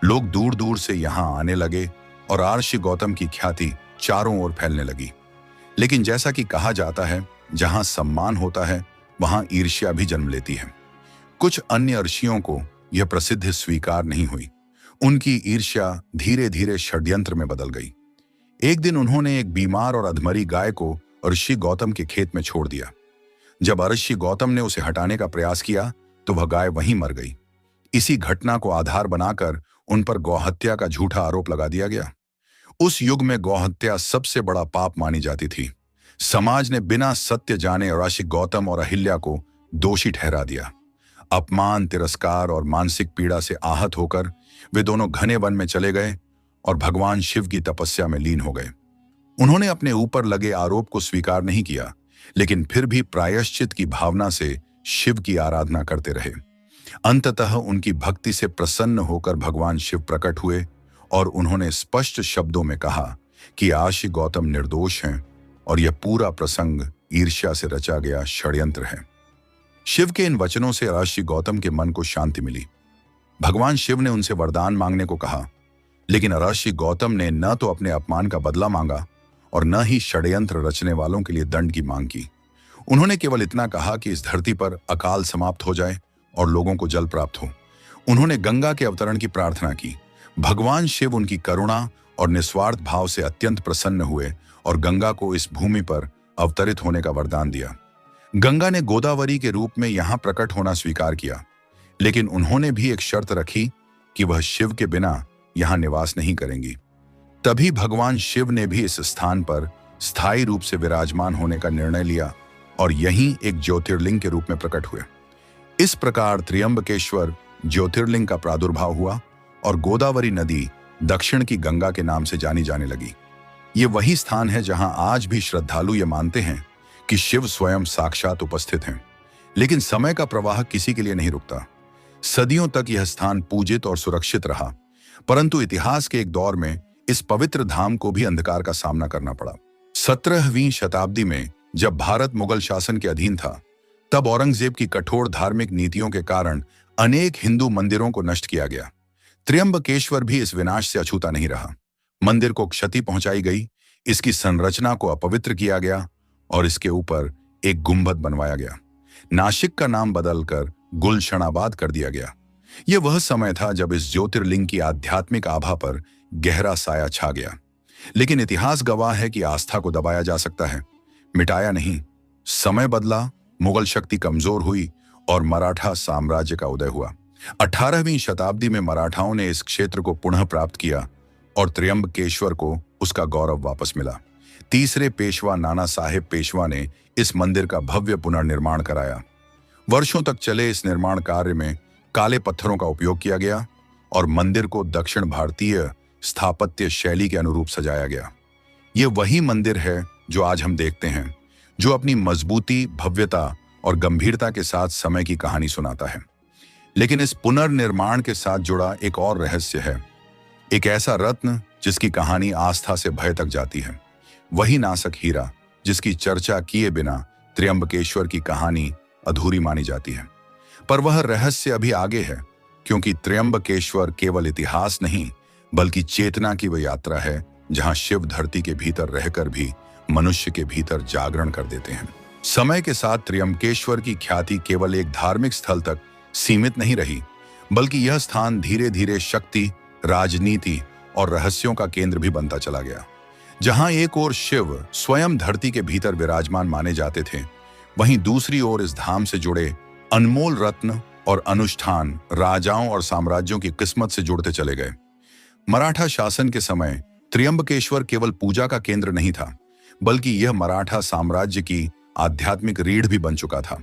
लोग दूर दूर से यहाँ आने लगे और आर्षि गौतम की ख्याति चारों ओर फैलने लगी। लेकिन जैसा कि कहा जाता है, जहां सम्मान होता है वहां ईर्ष्या भी जन्म लेती है। कुछ अन्य ऋषियों को यह प्रसिद्धि स्वीकार नहीं हुई। उनकी ईर्ष्या धीरे धीरे षड्यंत्र में बदल गई। एक दिन उन्होंने एक बीमार और अधमरी गाय को ऋषि गौतम के खेत में छोड़ दिया। जब ऋषि गौतम ने उसे हटाने का प्रयास किया तो वह गाय वहीं मर गई। इसी घटना को आधार बनाकर उन पर गौहत्या का झूठा आरोप लगा दिया गया। उस युग में गौहत्या सबसे बड़ा पाप मानी जाती थी। समाज ने बिना सत्य जाने ऋषि गौतम और अहिल्या को दोषी ठहरा दिया। अपमान, तिरस्कार और मानसिक पीड़ा से आहत होकर वे दोनों घने वन में चले गए और भगवान शिव की तपस्या में लीन हो गए। उन्होंने अपने ऊपर लगे आरोप को स्वीकार नहीं किया, लेकिन फिर भी प्रायश्चित की भावना से शिव की आराधना करते रहे। अंततः उनकी भक्ति से प्रसन्न होकर भगवान शिव प्रकट हुए और उन्होंने स्पष्ट शब्दों में कहा कि आशी गौतम निर्दोष हैं और यह पूरा प्रसंग ईर्ष्या से रचा गया षड्यंत्र है। शिव के इन वचनों से ऋषि गौतम के मन को शांति मिली। भगवान शिव ने उनसे वरदान मांगने को कहा, लेकिन ऋषि गौतम ने न तो अपने अपमान का बदला मांगा और न ही षड्यंत्र रचने वालों के लिए दंड की मांग की। उन्होंने केवल इतना कहा कि इस धरती पर अकाल समाप्त हो जाए और लोगों को जल प्राप्त हो। उन्होंने गंगा के अवतरण की प्रार्थना की। भगवान शिव उनकी करुणा और निस्वार्थ भाव से अत्यंत प्रसन्न हुए और गंगा को इस भूमि पर अवतरित होने का वरदान दिया। गंगा ने गोदावरी के रूप में यहां प्रकट होना स्वीकार किया, लेकिन उन्होंने भी एक शर्त रखी कि वह शिव के बिना यहां निवास नहीं करेंगी। तभी भगवान शिव ने भी इस स्थान पर स्थायी रूप से विराजमान होने का निर्णय लिया और यहीं एक ज्योतिर्लिंग के रूप में प्रकट हुए। इस प्रकार त्र्यंबकेश्वर ज्योतिर्लिंग का प्रादुर्भाव हुआ और गोदावरी नदी दक्षिण की गंगा के नाम से जानी जाने लगी। ये वही स्थान है जहां आज भी श्रद्धालु ये मानते हैं कि शिव स्वयं साक्षात उपस्थित हैं। लेकिन समय का प्रवाह किसी के लिए नहीं रुकता। सदियों तक यह स्थान पूजित और सुरक्षित रहा, परंतु इतिहास के एक दौर में इस पवित्र धाम को भी अंधकार का सामना करना पड़ा। 17वीं शताब्दी में जब भारत मुगल शासन के अधीन था, तब औरंगजेब की कठोर धार्मिक नीतियों के कारण अनेक हिंदू मंदिरों को नष्ट किया गया। त्र्यंबकेश्वर भी इस विनाश से अछूता नहीं रहा। मंदिर को क्षति पहुंचाई गई, इसकी संरचना को अपवित्र किया गया और इसके ऊपर एक गुंबद बनवाया गया। नासिक का नाम बदलकर गुलशनाबाद कर दिया गया। यह वह समय था जब इस ज्योतिर्लिंग की आध्यात्मिक आभा पर गहरा साया छा गया। लेकिन इतिहास गवाह है कि आस्था को दबाया जा सकता है, मिटाया नहीं। समय बदला, मुगल शक्ति कमजोर हुई और मराठा साम्राज्य का उदय हुआ। 18वीं शताब्दी में मराठाओं ने इस क्षेत्र को पुनः प्राप्त किया और त्र्यंबकेश्वर को उसका गौरव वापस मिला। तीसरे पेशवा नाना साहेब पेशवा ने इस मंदिर का भव्य पुनर्निर्माण कराया। वर्षों तक चले इस निर्माण कार्य में काले पत्थरों का उपयोग किया गया और मंदिर को दक्षिण भारतीय स्थापत्य शैली के अनुरूप सजाया गया। यह वही मंदिर है जो आज हम देखते हैं, जो अपनी मजबूती, भव्यता और गंभीरता के साथ समय की कहानी सुनाता है। लेकिन इस पुनर्निर्माण के साथ जुड़ा एक और रहस्य है, एक ऐसा रत्न जिसकी कहानी आस्था से भय तक जाती है। वही नासक हीरा जिसकी चर्चा किए बिना त्र्यंबकेश्वर की कहानी अधूरी मानी जाती है। पर वह रहस्य अभी आगे है, क्योंकि त्र्यंबकेश्वर केवल इतिहास नहीं बल्कि चेतना की वह यात्रा है जहां शिव धरती के भीतर रहकर भी मनुष्य के भीतर जागरण कर देते हैं। समय के साथ त्र्यंबकेश्वर की ख्याति केवल एक धार्मिक स्थल तक सीमित नहीं रही, बल्कि यह स्थान धीरे धीरे शक्ति, राजनीति और रहस्यों का केंद्र भी बनता चला गया। जहां एक ओर शिव स्वयं धरती के भीतर विराजमान माने जाते थे, वहीं दूसरी ओर इस धाम से जुड़े अनमोल रत्न और अनुष्ठान राजाओं और साम्राज्यों की किस्मत से जुड़ते चले गए। मराठा शासन के समय त्र्यंबकेश्वर केवल पूजा का केंद्र नहीं था, बल्कि यह मराठा साम्राज्य की आध्यात्मिक रीढ़ भी बन चुका था।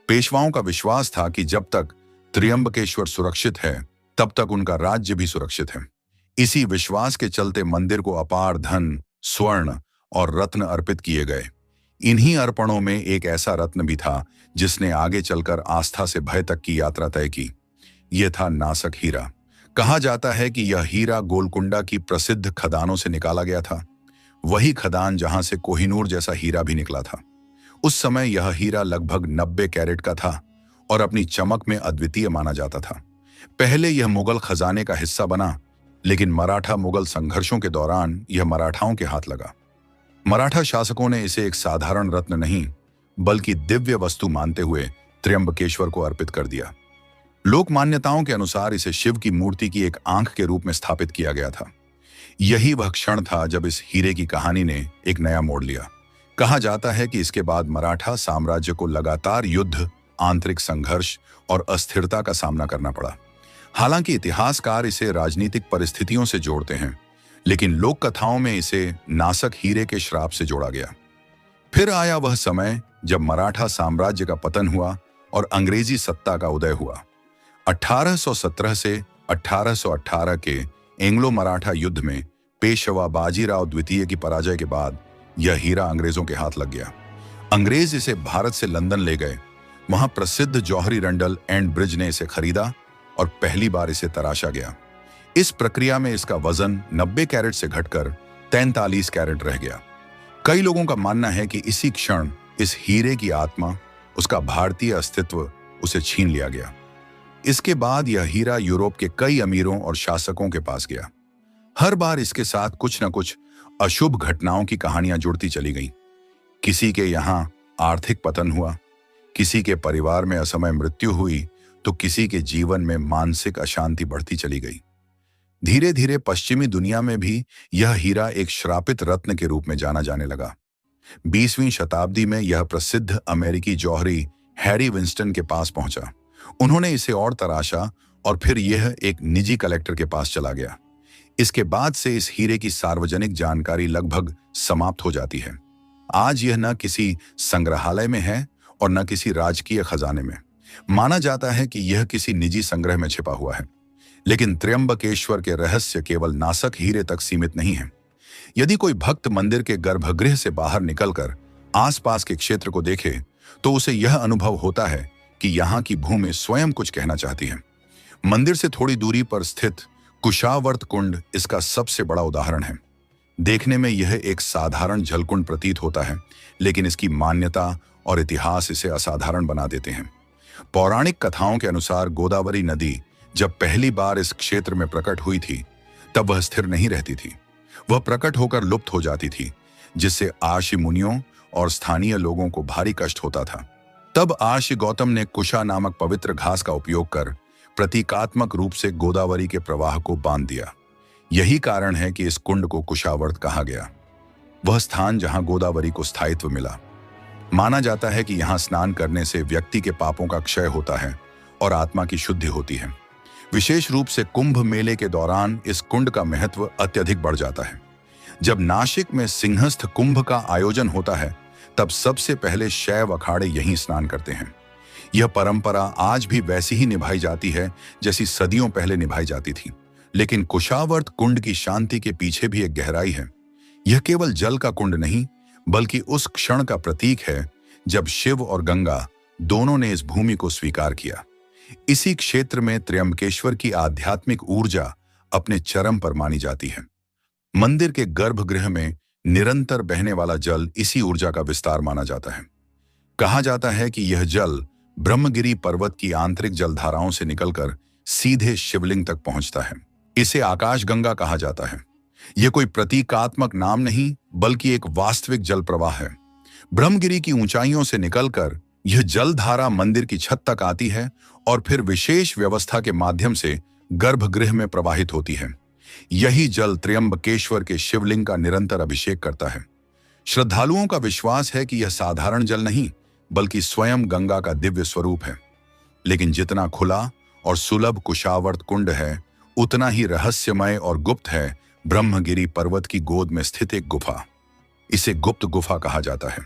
पेशवाओं का विश्वास था कि जब तक त्र्यंबकेश्वर सुरक्षित है, तब तक उनका राज्य भी सुरक्षित है। इसी विश्वास के चलते मंदिर को अपार धन, स्वर्ण और रत्न अर्पित किए गए। इन्हीं अर्पणों में एक ऐसा रत्न भी था जिसने आगे चलकर आस्था से भय तक की यात्रा तय की। यह था नासक हीरा। कहा जाता है कि यह हीरा गोलकुंडा की प्रसिद्ध खदानों से निकाला गया था, वही खदान जहां से कोहिनूर जैसा हीरा भी निकला था। उस समय यह हीरा लगभग 90 कैरेट का था और अपनी चमक में अद्वितीय माना जाता था। पहले यह मुगल खजाने का हिस्सा बना, लेकिन मराठा मुगल संघर्षों के दौरान यह मराठाओं के हाथ लगा। मराठा शासकों ने इसे एक साधारण रत्न नहीं बल्कि दिव्य वस्तु मानते हुए त्र्यंबकेश्वर को अर्पित कर दिया। लोक मान्यताओं के अनुसार इसे शिव की मूर्ति की एक आंख के रूप में स्थापित किया गया था। यही वह क्षण था जब इस हीरे की कहानी ने एक नया मोड़ लिया। कहा जाता है कि इसके बाद मराठा साम्राज्य को लगातार युद्ध, आंतरिक संघर्ष और अस्थिरता का सामना करना पड़ा। हालांकि इतिहासकार इसे राजनीतिक परिस्थितियों से जोड़ते हैं, लेकिन लोक कथाओं में इसे नासक हीरे के श्राप से जोड़ा गया। फिर आया वह समय जब मराठा साम्राज्य का पतन हुआ और अंग्रेजी सत्ता का उदय हुआ। 1817 से 1818 के एंग्लो मराठा युद्ध में पेशवा बाजीराव द्वितीय की पराजय के बाद यह हीरा अंग्रेजों के हाथ लग गया। अंग्रेज इसे भारत से लंदन ले गए। वहां प्रसिद्ध जौहरी रंडल एंड ब्रिज ने इसे खरीदा और पहली बार इसे तराशा गया। इस प्रक्रिया में इसका वजन 90 कैरेट से घटकर 43 कैरेट रह गया। कई लोगों का मानना है कि इसी क्षण इस हीरे की आत्मा, उसका भारतीय अस्तित्व उसे छीन लिया गया। इसके बाद यह हीरा यूरोप के कई अमीरों और शासकों के पास गया। हर बार इसके साथ कुछ न कुछ अशुभ घटनाओं की कहानियां जुड़ती चली गईं। किसी के यहाँ आर्थिक पतन हुआ, किसी के परिवार में असमय मृत्यु हुई, तो किसी के जीवन में मानसिक अशांति बढ़ती चली गई। धीरे धीरे पश्चिमी दुनिया में भी यह हीरा एक श्रापित रत्न के रूप में जाना जाने लगा। 20वीं शताब्दी में यह प्रसिद्ध अमेरिकी जौहरी हैरी विंस्टन के पास पहुंचा। उन्होंने इसे और तराशा और फिर यह एक निजी कलेक्टर के पास चला गया। इसके बाद से इस हीरे की सार्वजनिक जानकारी लगभग समाप्त हो जाती है। आज यह न किसी संग्रहालय में है और न किसी राजकीय खजाने में। माना जाता है कि यह किसी निजी संग्रह में छिपा हुआ है। लेकिन त्र्यंबकेश्वर के रहस्य केवल नासक हीरे तक सीमित नहीं है। यदि कोई भक्त मंदिर के गर्भगृह से बाहर निकलकर आसपास के क्षेत्र को देखे तो उसे यह अनुभव होता है कि यहाँ की भूमि स्वयं कुछ कहना चाहती है। मंदिर से थोड़ी दूरी पर स्थित कुशावर्त कुंड इसका सबसे बड़ा उदाहरण है। देखने में यह एक साधारण जलकुंड प्रतीत होता है, लेकिन इसकी मान्यता और इतिहास इसे असाधारण बना देते हैं। पौराणिक कथाओं के अनुसार गोदावरी नदी जब पहली बार इस क्षेत्र में प्रकट हुई थी, तब वह स्थिर नहीं रहती थी। वह प्रकट होकर लुप्त हो जाती थी, जिससे आर्षि मुनियों और स्थानीय लोगों को भारी कष्ट होता था। तब आर्षि गौतम ने कुशा नामक पवित्र घास का उपयोग कर प्रतीकात्मक रूप से गोदावरी के प्रवाह को बांध दिया। यही कारण है कि इस कुंड को कुशावर्त कहा गया, वह स्थान जहां गोदावरी को स्थायित्व मिला। माना जाता है कि यहां स्नान करने से व्यक्ति के पापों का क्षय होता है और आत्मा की शुद्धि होती है। विशेष रूप से कुंभ मेले के दौरान इस कुंड का महत्व अत्यधिक बढ़ जाता है। जब नासिक में सिंहस्थ कुंभ का आयोजन होता है, तब सबसे पहले शैव अखाड़े यहीं स्नान करते हैं। यह परंपरा आज भी वैसी ही निभाई जाती है जैसी सदियों पहले निभाई जाती थी। लेकिन कुशावर्त कुंड की शांति के पीछे भी एक गहराई है। यह केवल जल का कुंड नहीं, बल्कि उस क्षण का प्रतीक है जब शिव और गंगा दोनों ने इस भूमि को स्वीकार किया। इसी क्षेत्र में त्र्यंबकेश्वर की आध्यात्मिक ऊर्जा अपने चरम पर मानी जाती है। मंदिर के गर्भगृह में निरंतर बहने वाला जल इसी ऊर्जा का विस्तार माना जाता है। कहा जाता है कि यह जल ब्रह्मगिरी पर्वत की आंतरिक जलधाराओं से निकलकर सीधे शिवलिंग तक पहुंचता है। इसे आकाश गंगा कहा जाता है। यह कोई प्रतीकात्मक नाम नहीं, बल्कि एक वास्तविक जल प्रवाह है। ब्रह्मगिरी की ऊंचाइयों से निकलकर यह जलधारा मंदिर की छत तक आती है और फिर विशेष व्यवस्था के माध्यम से गर्भगृह में प्रवाहित होती है। यही जल त्र्यंबकेश्वर के शिवलिंग का निरंतर अभिषेक करता है। श्रद्धालुओं का विश्वास है कि यह साधारण जल नहीं, बल्कि स्वयं गंगा का दिव्य स्वरूप है। लेकिन जितना खुला और सुलभ कुशावर्त कुंड है, उतना ही रहस्यमय और गुप्त है ब्रह्मगिरी पर्वत की गोद में स्थित एक गुफा। इसे गुप्त गुफा कहा जाता है।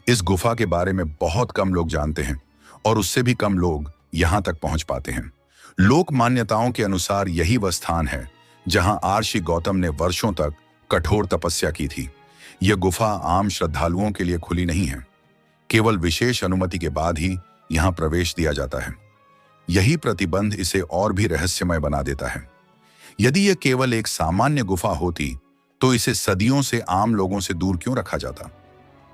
इस गुफा के बारे में बहुत कम लोग जानते हैं और उससे भी कम लोग यहां तक पहुंच पाते हैं। लोक मान्यताओं के अनुसार यही वह स्थान है जहां आर्षि गौतम ने वर्षों तक कठोर तपस्या की थी। यह गुफा आम श्रद्धालुओं के लिए खुली नहीं है। केवल विशेष अनुमति के बाद ही यहां प्रवेश दिया जाता है। यही प्रतिबंध इसे और भी रहस्यमय बना देता है। यदि यह केवल एक सामान्य गुफा होती, तो इसे सदियों से आम लोगों से दूर क्यों रखा जाता?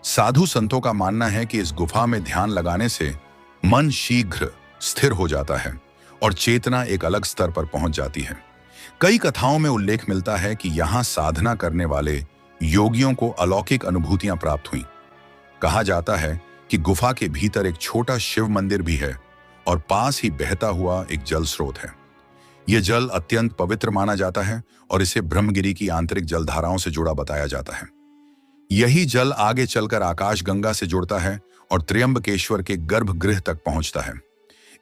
साधु संतों का मानना है कि इस गुफा में ध्यान लगाने से मन शीघ्र स्थिर हो जाता है और चेतना एक अलग स्तर पर पहुंच जाती है। कई कथाओं में उल्लेख मिलता है कि यहां साधना करने वाले योगियों को अलौकिक अनुभूतियां प्राप्त हुईं। कहा जाता है कि गुफा के भीतर एक छोटा शिव मंदिर भी है और पास ही बहता हुआ एक जल स्रोत है। यह जल अत्यंत पवित्र माना जाता है और इसे ब्रह्मगिरी की आंतरिक जलधाराओं से जुड़ा बताया जाता है। यही जल आगे चलकर आकाश गंगा से जुड़ता है और त्र्यंबकेश्वर के गर्भगृह तक पहुंचता है।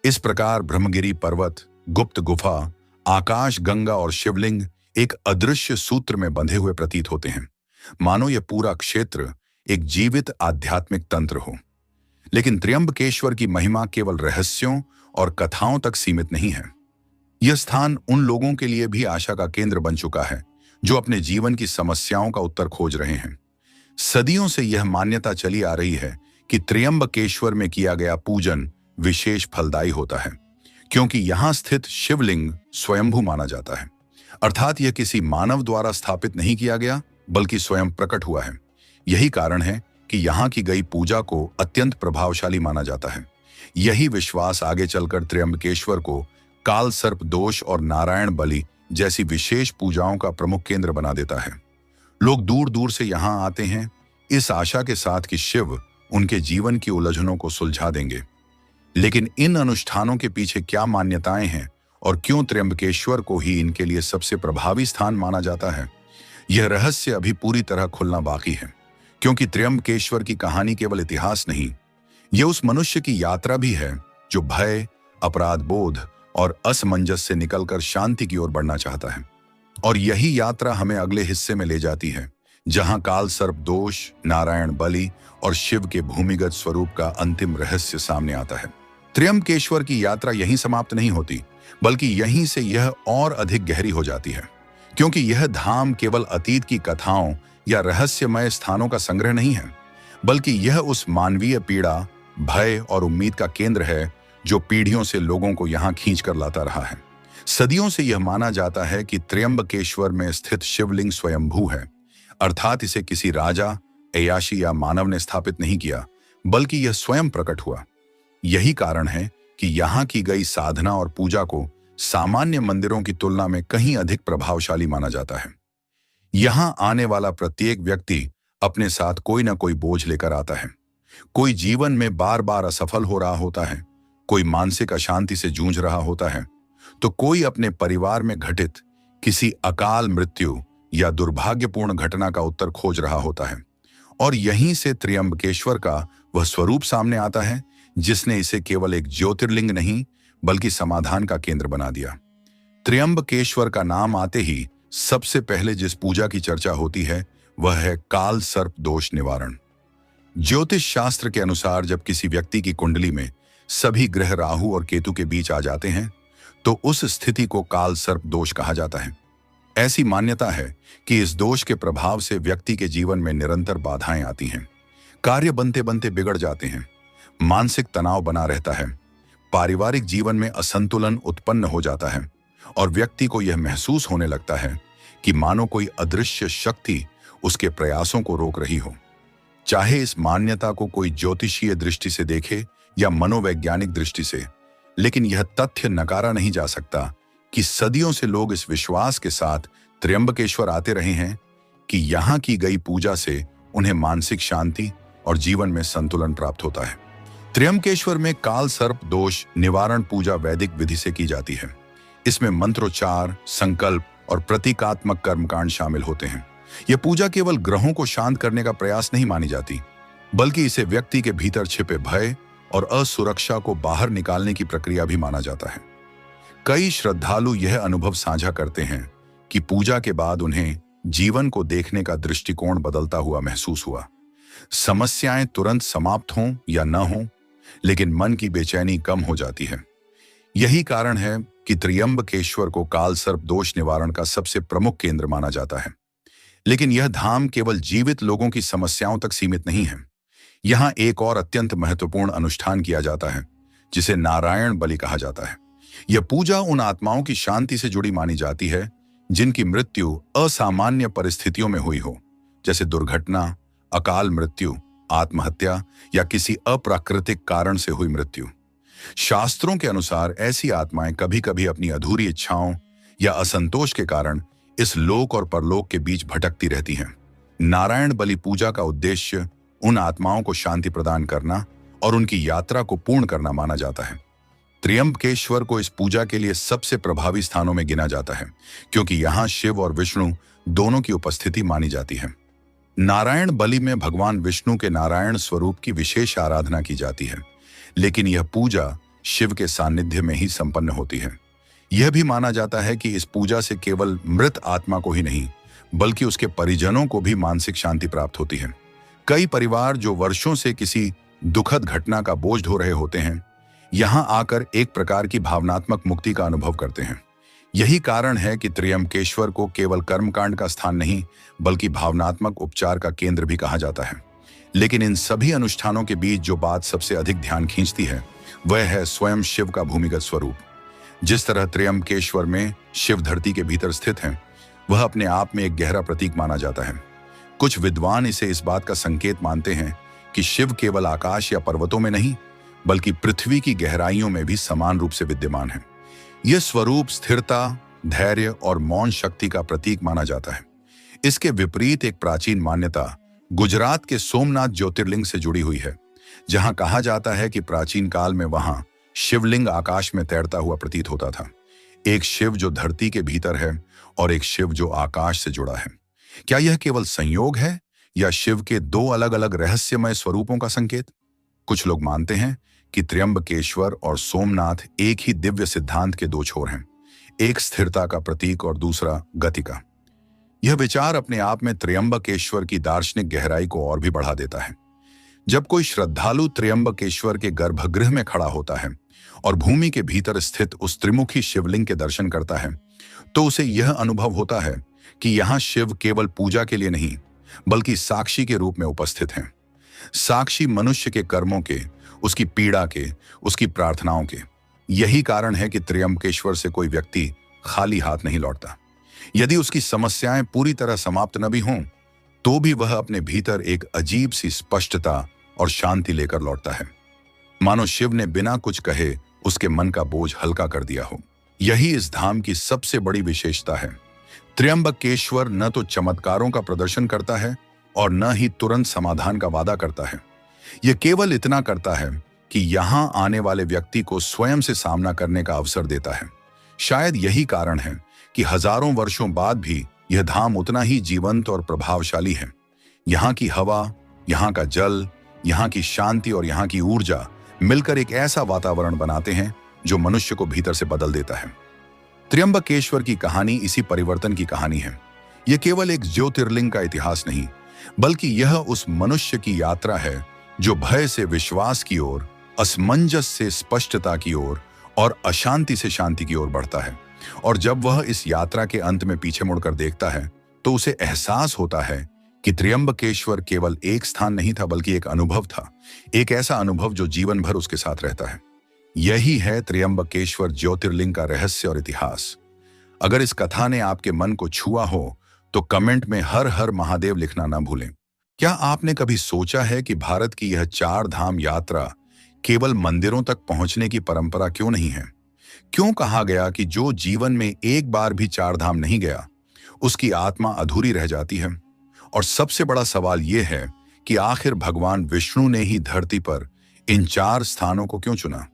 इस प्रकार ब्रह्मगिरी पर्वत, गुप्त गुफा, आकाश गंगा और शिवलिंग एक अदृश्य सूत्र में बंधे हुए प्रतीत होते हैं। मानो यह पूरा क्षेत्र एक जीवित आध्यात्मिक तंत्र हो। लेकिन त्र्यंबकेश्वर की महिमा केवल रहस्यों और कथाओं तक सीमित नहीं है। यह स्थान उन लोगों के लिए भी आशा का केंद्र बन चुका है जो अपने जीवन की समस्याओं का उत्तर खोज रहे हैं। सदियों से यह मान्यता चली आ रही है कि त्र्यंबकेश्वर में किया गया पूजन विशेष फलदायी होता है, क्योंकि यहां स्थित शिवलिंग स्वयंभू माना जाता है। अर्थात यह किसी मानव द्वारा स्थापित नहीं किया गया, बल्कि स्वयं प्रकट हुआ है। यही कारण है कि यहाँ की गई पूजा को अत्यंत प्रभावशाली माना जाता है। यही विश्वास आगे चलकर त्र्यंबकेश्वर को काल सर्प दोष और नारायण बलि जैसी विशेष पूजाओं का प्रमुख केंद्र बना देता है। लोग दूर दूर से यहाँ आते हैं इस आशा के साथ कि शिव उनके जीवन की उलझनों को सुलझा देंगे। लेकिन इन अनुष्ठानों के पीछे क्या मान्यताएं हैं और क्यों त्र्यंबकेश्वर को ही इनके लिए सबसे प्रभावी स्थान माना जाता है, यह रहस्य अभी पूरी तरह खुलना बाकी है। क्योंकि त्र्यंबकेश्वर की कहानी केवल इतिहास नहीं, यह उस मनुष्य की यात्रा भी है जो भय, अपराध बोध और असमंजस से निकलकर शांति की ओर बढ़ना चाहता है। और यही यात्रा हमें अगले हिस्से में ले जाती है, जहां काल सर्प दोष, नारायण बलि और शिव के भूमिगत स्वरूप का अंतिम रहस्य सामने आता है। त्र्यंबकेश्वर की यात्रा यहीं समाप्त नहीं होती, बल्कि यहीं से यह और अधिक गहरी हो जाती है। क्योंकि यह धाम केवल अतीत की कथाओं या रहस्यमय स्थानों का संग्रह नहीं है, बल्कि यह उस मानवीय पीड़ा, भय और उम्मीद का केंद्र है जो पीढ़ियों से लोगों को यहाँ खींच कर लाता रहा है। सदियों से यह माना जाता है कि त्र्यंबकेश्वर में स्थित शिवलिंग स्वयंभू है, अर्थात इसे किसी राजा, अय्याशी या मानव ने स्थापित नहीं किया, बल्कि यह स्वयं प्रकट हुआ। यही कारण है कि यहाँ की गई साधना और पूजा को सामान्य मंदिरों की तुलना में कहीं अधिक प्रभावशाली माना जाता है। यहाँ आने वाला प्रत्येक व्यक्ति अपने साथ कोई ना कोई बोझ लेकर आता है। कोई जीवन में बार बार असफल हो रहा होता है, कोई मानसिक अशांति से जूझ रहा होता है, तो कोई अपने परिवार में घटित किसी अकाल मृत्यु या दुर्भाग्यपूर्ण घटना का उत्तर खोज रहा होता है। और यहीं से त्र्यंबकेश्वर का वह स्वरूप सामने आता है जिसने इसे केवल एक ज्योतिर्लिंग नहीं, बल्कि समाधान का केंद्र बना दिया। त्र्यंबकेश्वर का नाम आते ही सबसे पहले जिस पूजा की चर्चा होती है वह है काल सर्प दोष निवारण। ज्योतिष शास्त्र के अनुसार जब किसी व्यक्ति की कुंडली में सभी ग्रह राहु और केतु के बीच आ जाते हैं तो उस स्थिति को काल सर्प दोष कहा जाता है। ऐसी मान्यता है कि इस दोष के प्रभाव से व्यक्ति के जीवन में निरंतर बाधाएं आती हैं, कार्य बनते बनते बिगड़ जाते हैं, मानसिक तनाव बना रहता है, पारिवारिक जीवन में असंतुलन उत्पन्न हो जाता है और व्यक्ति को यह महसूस होने लगता है कि मानो कोई अदृश्य शक्ति उसके प्रयासों को रोक रही हो। चाहे इस मान्यता को कोई ज्योतिषीय दृष्टि से देखे या मनोवैज्ञानिक दृष्टि से, लेकिन यह तथ्य नकारा नहीं जा सकता कि सदियों से लोग इस विश्वास के साथ त्र्यंबकेश्वर आते रहे हैं कि यहाँ की गई पूजा से उन्हें मानसिक शांति और जीवन में संतुलन प्राप्त होता है। त्र्यंबकेश्वर में काल सर्प दोष निवारण पूजा वैदिक विधि से की जाती है। इसमें मंत्रोच्चार, संकल्प और प्रतीकात्मक कर्मकांड शामिल होते हैं। यह पूजा केवल ग्रहों को शांत करने का प्रयास नहीं मानी जाती, बल्कि इसे व्यक्ति के भीतर छिपे भय और असुरक्षा को बाहर निकालने की प्रक्रिया भी माना जाता है। कई श्रद्धालु यह अनुभव साझा करते हैं कि पूजा के बाद उन्हें जीवन को देखने का दृष्टिकोण बदलता हुआ महसूस हुआ। समस्याएं तुरंत समाप्त हों या न हों, लेकिन मन की बेचैनी कम हो जाती है। यही कारण है कि त्र्यंबकेश्वर को काल सर्प दोष निवारण का सबसे प्रमुख केंद्र माना जाता है। लेकिन यह धाम केवल जीवित लोगों की समस्याओं तक सीमित नहीं है। यहाँ एक और अत्यंत महत्वपूर्ण अनुष्ठान किया जाता है जिसे नारायण बलि कहा जाता है। यह पूजा उन आत्माओं की शांति से जुड़ी मानी जाती है जिनकी मृत्यु असामान्य परिस्थितियों में हुई हो, जैसे दुर्घटना, अकाल मृत्यु, आत्महत्या या किसी अप्राकृतिक कारण से हुई मृत्यु। शास्त्रों के अनुसार ऐसी आत्माएं कभी कभी अपनी अधूरी इच्छाओं या असंतोष के कारण इस लोक और परलोक के बीच भटकती रहती हैं। नारायण बलि पूजा का उद्देश्य उन आत्माओं को शांति प्रदान करना और उनकी यात्रा को पूर्ण करना माना जाता है। त्र्यंबकेश्वर को इस पूजा के लिए सबसे प्रभावी स्थानों में गिना जाता है, क्योंकि यहाँ शिव और विष्णु दोनों की उपस्थिति मानी जाती है। नारायण बलि में भगवान विष्णु के नारायण स्वरूप की विशेष आराधना की जाती है, लेकिन यह पूजा शिव के सानिध्य में ही संपन्न होती है। यह भी माना जाता है कि इस पूजा से केवल मृत आत्मा को ही नहीं, बल्कि उसके परिजनों को भी मानसिक शांति प्राप्त होती है। कई परिवार जो वर्षों से किसी दुखद घटना का बोझ ढो रहे होते हैं, यहाँ आकर एक प्रकार की भावनात्मक मुक्ति का अनुभव करते हैं। यही कारण है कि त्र्यंबकेश्वर को केवल कर्मकांड का स्थान नहीं, बल्कि भावनात्मक उपचार का केंद्र भी कहा जाता है। लेकिन इन सभी अनुष्ठानों के बीच जो बात सबसे अधिक ध्यान खींचती है वह है स्वयं शिव का भूमिगत स्वरूप। जिस तरह त्र्यंबकेश्वर में शिव धरती के भीतर स्थित हैं, वह अपने आप में एक गहरा प्रतीक माना जाता है। कुछ विद्वान इसे इस बात का संकेत मानते हैं कि शिव केवल आकाश या पर्वतों में नहीं, बल्कि पृथ्वी की गहराइयों में भी समान रूप से विद्यमान है। यह स्वरूप स्थिरता, धैर्य और मौन शक्ति का प्रतीक माना जाता है। इसके विपरीत एक प्राचीन मान्यता गुजरात के सोमनाथ ज्योतिर्लिंग से जुड़ी हुई है, जहां कहा जाता है कि प्राचीन काल में वहां शिवलिंग आकाश में तैरता हुआ प्रतीत होता था। एक शिव जो धरती के भीतर है और एक शिव जो आकाश से जुड़ा है। क्या यह केवल संयोग है या शिव के दो अलग अलग रहस्यमय स्वरूपों का संकेत? कुछ लोग मानते हैं कि त्र्यंबकेश्वर और सोमनाथ एक ही दिव्य सिद्धांत के दो छोर हैं, एक स्थिरता का प्रतीक और दूसरा गति का। यह विचार अपने आप में त्र्यंबकेश्वर की दार्शनिक गहराई को और भी बढ़ा देता है। जब कोई श्रद्धालु त्र्यंबकेश्वर के गर्भगृह में खड़ा होता है और भूमि के भीतर स्थित उस त्रिमुखी शिवलिंग के दर्शन करता है, तो उसे यह अनुभव होता है कि यहाँ शिव केवल पूजा के लिए नहीं, बल्कि साक्षी के रूप में उपस्थित हैं। साक्षी मनुष्य के कर्मों के, उसकी पीड़ा के, उसकी प्रार्थनाओं के। यही कारण है कि त्र्यंबकेश्वर से कोई व्यक्ति खाली हाथ नहीं लौटता। यदि उसकी समस्याएं पूरी तरह समाप्त न भी हों, तो भी वह अपने भीतर एक अजीब सी स्पष्टता और शांति लेकर लौटता है, मानो शिव ने बिना कुछ कहे उसके मन का बोझ हल्का कर दिया हो। यही इस धाम की सबसे बड़ी विशेषता है। त्र्यंबकेश्वर न तो चमत्कारों का प्रदर्शन करता है और न ही तुरंत समाधान का वादा करता है। यह केवल इतना करता है कि यहां आने वाले व्यक्ति को स्वयं से सामना करने का अवसर देता है। शायद यही कारण है कि हजारों वर्षों बाद भी यह धाम उतना ही जीवंत और प्रभावशाली है। यहाँ की हवा, यहाँ का जल, यहाँ की शांति और यहाँ की ऊर्जा मिलकर एक ऐसा वातावरण बनाते हैं जो मनुष्य को भीतर से बदल देता है। त्र्यंबकेश्वर की कहानी इसी परिवर्तन की कहानी है। यह केवल एक ज्योतिर्लिंग का इतिहास नहीं, बल्कि यह उस मनुष्य की यात्रा है जो भय से विश्वास की ओर, असमंजस से स्पष्टता की ओर और अशांति से शांति की ओर बढ़ता है। और जब वह इस यात्रा के अंत में पीछे मुड़कर देखता है, तो उसे एहसास होता है कि त्र्यंबकेश्वर केवल एक स्थान नहीं था, बल्कि एक अनुभव था। एक ऐसा अनुभव जो जीवन भर उसके साथ रहता है। यही है त्र्यंबकेश्वर ज्योतिर्लिंग का रहस्य और इतिहास। अगर इस कथा ने आपके मन को छुआ हो, तो कमेंट में हर हर महादेव लिखना ना भूलें। क्या आपने कभी सोचा है कि भारत की यह 4 धाम यात्रा केवल मंदिरों तक पहुंचने की परंपरा क्यों नहीं है? क्यों कहा गया कि जो जीवन में एक बार भी 4 धाम नहीं गया, उसकी आत्मा अधूरी रह जाती है? और सबसे बड़ा सवाल यह है कि आखिर भगवान विष्णु ने ही धरती पर इन 4 स्थानों को क्यों चुना?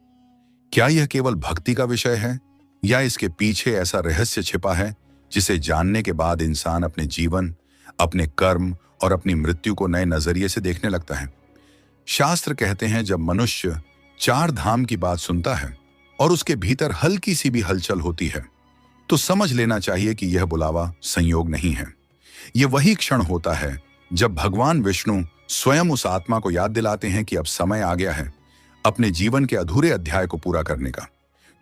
क्या यह केवल भक्ति का विषय है, या इसके पीछे ऐसा रहस्य छिपा है जिसे जानने के बाद इंसान अपने जीवन, अपने कर्म और अपनी मृत्यु को नए नजरिए से देखने लगता है? शास्त्र कहते हैं, जब मनुष्य 4 धाम की बात सुनता है और उसके भीतर हल्की सी भी हलचल होती है, तो समझ लेना चाहिए कि यह बुलावा संयोग नहीं है। यह वही क्षण होता है जब भगवान विष्णु स्वयं उस आत्मा को याद दिलाते हैं कि अब समय आ गया है अपने जीवन के अधूरे अध्याय को पूरा करने का।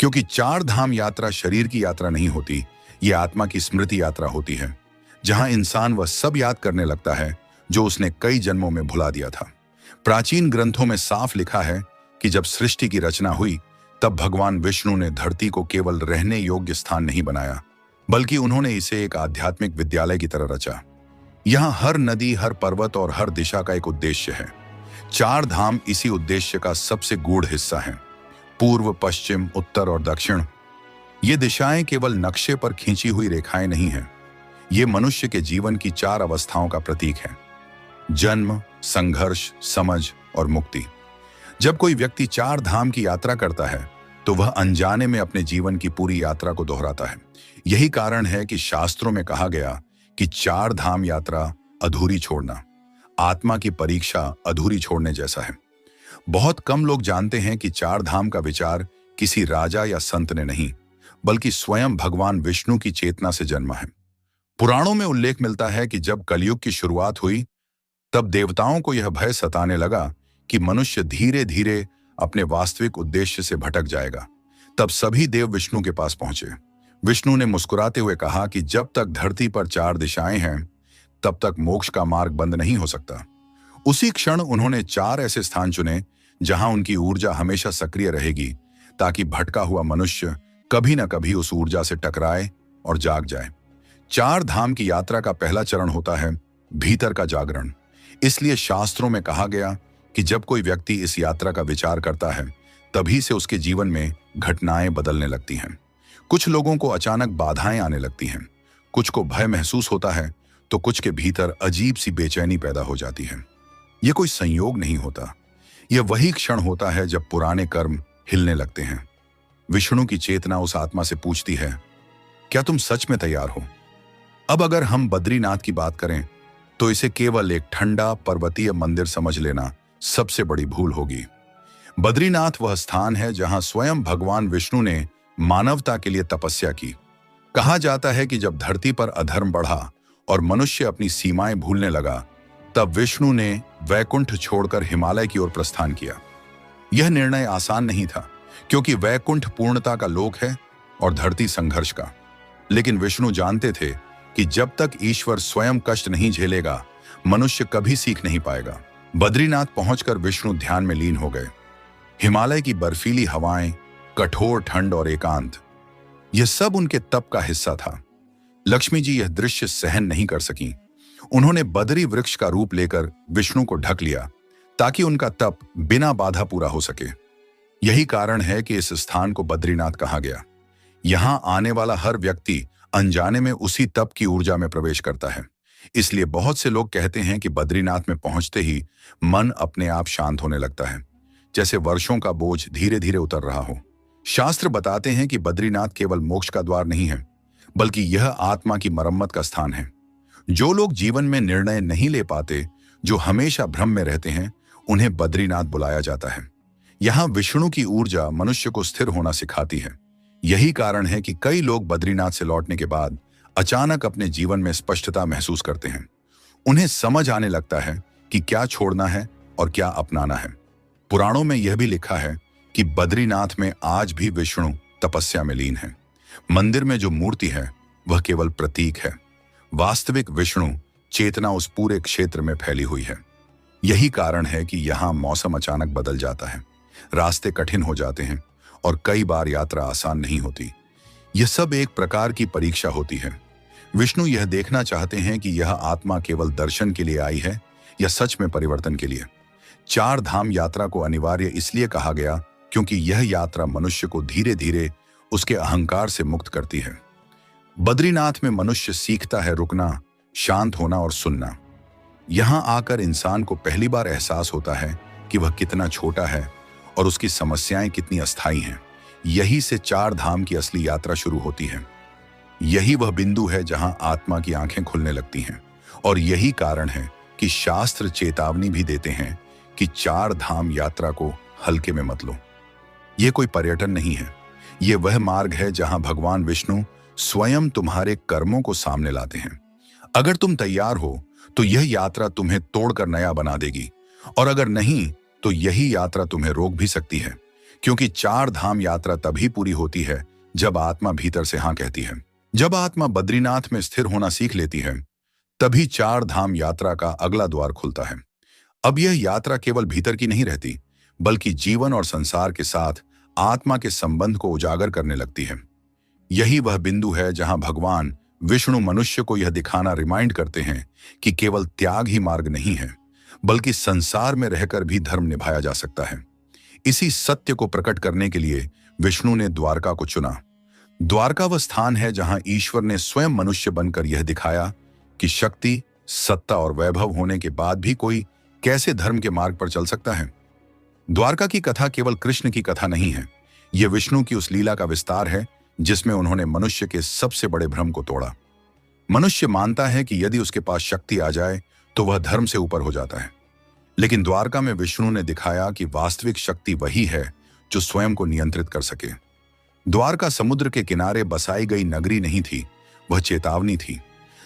क्योंकि 4 धाम यात्रा शरीर की यात्रा नहीं होती, यह आत्मा की स्मृति यात्रा होती है, जहां इंसान वह सब याद करने लगता है जो उसने कई जन्मों में भुला दिया था। प्राचीन ग्रंथों में साफ लिखा है कि जब सृष्टि की रचना हुई, तब भगवान विष्णु ने धरती को केवल रहने योग्य स्थान नहीं बनाया, बल्कि उन्होंने इसे एक आध्यात्मिक विद्यालय की तरह रचा। यहाँ हर नदी, हर पर्वत और हर दिशा का एक उद्देश्य है। 4 धाम इसी उद्देश्य का सबसे गूढ़ हिस्सा हैं। पूर्व, पश्चिम, उत्तर और दक्षिण। ये दिशाएं केवल नक्शे पर खींची हुई रेखाएं नहीं हैं। ये मनुष्य के जीवन की 4 अवस्थाओं का प्रतीक है: जन्म, संघर्ष, समझ और मुक्ति। जब कोई व्यक्ति 4 धाम की यात्रा करता है, तो वह अनजाने में अपने जीवन की पूरी यात्रा को दोहराता है। यही कारण है कि शास्त्रों में कहा गया कि 4 धाम यात्रा अधूरी छोड़ना, आत्मा की परीक्षा अधूरी छोड़ने जैसा है। बहुत कम लोग जानते हैं कि 4 धाम का विचार किसी राजा या संत ने नहीं, बल्कि स्वयं भगवान विष्णु की चेतना से जन्मा है। पुराणों में उल्लेख मिलता है कि जब कलयुग की शुरुआत हुई, तब देवताओं को यह भय सताने लगा कि मनुष्य धीरे धीरे अपने वास्तविक उद्देश्य से भटक जाएगा। तब सभी देव विष्णु के पास पहुंचे। विष्णु ने मुस्कुराते हुए कहा कि जब तक धरती पर 4 दिशाएं हैं, तब तक मोक्ष का मार्ग बंद नहीं हो सकता। उसी क्षण उन्होंने 4 ऐसे स्थान चुने जहां उनकी ऊर्जा हमेशा सक्रिय रहेगी, ताकि भटका हुआ मनुष्य कभी न कभी उस ऊर्जा से टकराए और जाग जाए। 4 धाम की यात्रा का पहला चरण होता है भीतर का जागरण। इसलिए शास्त्रों में कहा गया कि जब कोई व्यक्ति इस यात्रा का विचार करता है, तभी से उसके जीवन में घटनाएं बदलने लगती हैं। कुछ लोगों को अचानक बाधाएं आने लगती हैं, कुछ को भय महसूस होता है, तो कुछ के भीतर अजीब सी बेचैनी पैदा हो जाती है। यह कोई संयोग नहीं होता, यह वही क्षण होता है जब पुराने कर्म हिलने लगते हैं। विष्णु की चेतना उस आत्मा से पूछती है, क्या तुम सच में तैयार हो? अब अगर हम बद्रीनाथ की बात करें तो इसे केवल एक ठंडा पर्वतीय मंदिर समझ लेना सबसे बड़ी भूल होगी। बद्रीनाथ वह स्थान है जहां स्वयं भगवान विष्णु ने मानवता के लिए तपस्या की। कहा जाता है कि जब धरती पर अधर्म बढ़ा और मनुष्य अपनी सीमाएं भूलने लगा, तब विष्णु ने वैकुंठ छोड़कर हिमालय की ओर प्रस्थान किया। यह निर्णय आसान नहीं था, क्योंकि वैकुंठ पूर्णता का लोक है और धरती संघर्ष का। लेकिन विष्णु जानते थे कि जब तक ईश्वर स्वयं कष्ट नहीं झेलेगा, मनुष्य कभी सीख नहीं पाएगा। बद्रीनाथ पहुंचकर विष्णु ध्यान में लीन हो गए। हिमालय की बर्फीली हवाएं, कठोर ठंड और एकांत, यह सब उनके तप का हिस्सा था। लक्ष्मी जी यह दृश्य सहन नहीं कर सकी। उन्होंने बदरी वृक्ष का रूप लेकर विष्णु को ढक लिया, ताकि उनका तप बिना बाधा पूरा हो सके। यही कारण है कि इस स्थान को बद्रीनाथ कहा गया। यहां आने वाला हर व्यक्ति अनजाने में उसी तप की ऊर्जा में प्रवेश करता है। इसलिए बहुत से लोग कहते हैं कि बद्रीनाथ में पहुंचते ही मन अपने आप शांत होने लगता है, जैसे वर्षों का बोझ धीरे धीरे उतर रहा हो। शास्त्र बताते हैं कि बद्रीनाथ केवल मोक्ष का द्वार नहीं है, बल्कि यह आत्मा की मरम्मत का स्थान है। जो लोग जीवन में निर्णय नहीं ले पाते, जो हमेशा भ्रम में रहते हैं, उन्हें बद्रीनाथ बुलाया जाता है। यहाँ विष्णु की ऊर्जा मनुष्य को स्थिर होना सिखाती है। यही कारण है कि कई लोग बद्रीनाथ से लौटने के बाद अचानक अपने जीवन में स्पष्टता महसूस करते हैं। उन्हें समझ आने लगता है कि क्या छोड़ना है और क्या अपनाना है। पुराणों में यह भी लिखा है कि बद्रीनाथ में आज भी विष्णु तपस्या में लीन है। मंदिर में जो मूर्ति है वह केवल प्रतीक है। वास्तविक विष्णु चेतना उस पूरे क्षेत्र में फैली हुई है। यही कारण है कि यहाँ मौसम अचानक बदल जाता है, रास्ते कठिन हो जाते हैं और कई बार यात्रा आसान नहीं होती। यह सब एक प्रकार की परीक्षा होती है। विष्णु यह देखना चाहते हैं कि यह आत्मा केवल दर्शन के लिए आई है या सच में परिवर्तन के लिए। 4 धाम यात्रा को अनिवार्य इसलिए कहा गया क्योंकि यह यात्रा मनुष्य को धीरे धीरे उसके अहंकार से मुक्त करती है। बद्रीनाथ में मनुष्य सीखता है रुकना, शांत होना और सुनना। यहां आकर इंसान को पहली बार एहसास होता है कि वह कितना छोटा है और उसकी समस्याएं कितनी अस्थायी हैं। यही से 4 धाम की असली यात्रा शुरू होती है। यही वह बिंदु है जहां आत्मा की आंखें खुलने लगती हैं। और यही कारण है कि शास्त्र चेतावनी भी देते हैं कि 4 धाम यात्रा को हल्के में मत लो। यह कोई पर्यटन नहीं है, यह वह मार्ग है जहां भगवान विष्णु स्वयं तुम्हारे कर्मों को सामने लाते हैं। अगर तुम तैयार हो तो यह यात्रा तुम्हें तोड़कर नया बना देगी, और अगर नहीं तो यही यात्रा तुम्हें रोक भी सकती है। क्योंकि 4 धाम यात्रा तभी पूरी होती है जब आत्मा भीतर से हाँ कहती है। जब आत्मा बद्रीनाथ में स्थिर होना सीख लेती है, तभी 4 धाम यात्रा का अगला द्वार खुलता है। अब यह यात्रा केवल भीतर की नहीं रहती, बल्कि जीवन और संसार के साथ आत्मा के संबंध को उजागर करने लगती है। यही वह बिंदु है जहां भगवान विष्णु मनुष्य को यह दिखाना रिमाइंड करते हैं कि केवल त्याग ही मार्ग नहीं है, बल्कि संसार में रहकर भी धर्म निभाया जा सकता है। इसी सत्य को प्रकट करने के लिए विष्णु ने द्वारका को चुना। द्वारका वह स्थान है जहां ईश्वर ने स्वयं मनुष्य बनकर यह दिखाया कि शक्ति, सत्ता और वैभव होने के बाद भी कोई कैसे धर्म के मार्ग पर चल सकता है। द्वारका की कथा केवल कृष्ण की कथा नहीं है, यह विष्णु की उस लीला का विस्तार है जिसमें उन्होंने मनुष्य के सबसे बड़े भ्रम को तोड़ा। मनुष्य मानता है कि यदि उसके पास शक्ति आ जाए तो वह धर्म से ऊपर हो जाता है, लेकिन द्वारका में विष्णु ने दिखाया कि वास्तविक शक्ति वही है जो स्वयं को नियंत्रित कर सके। द्वारका समुद्र के किनारे बसाई गई नगरी नहीं थी, वह चेतावनी थी।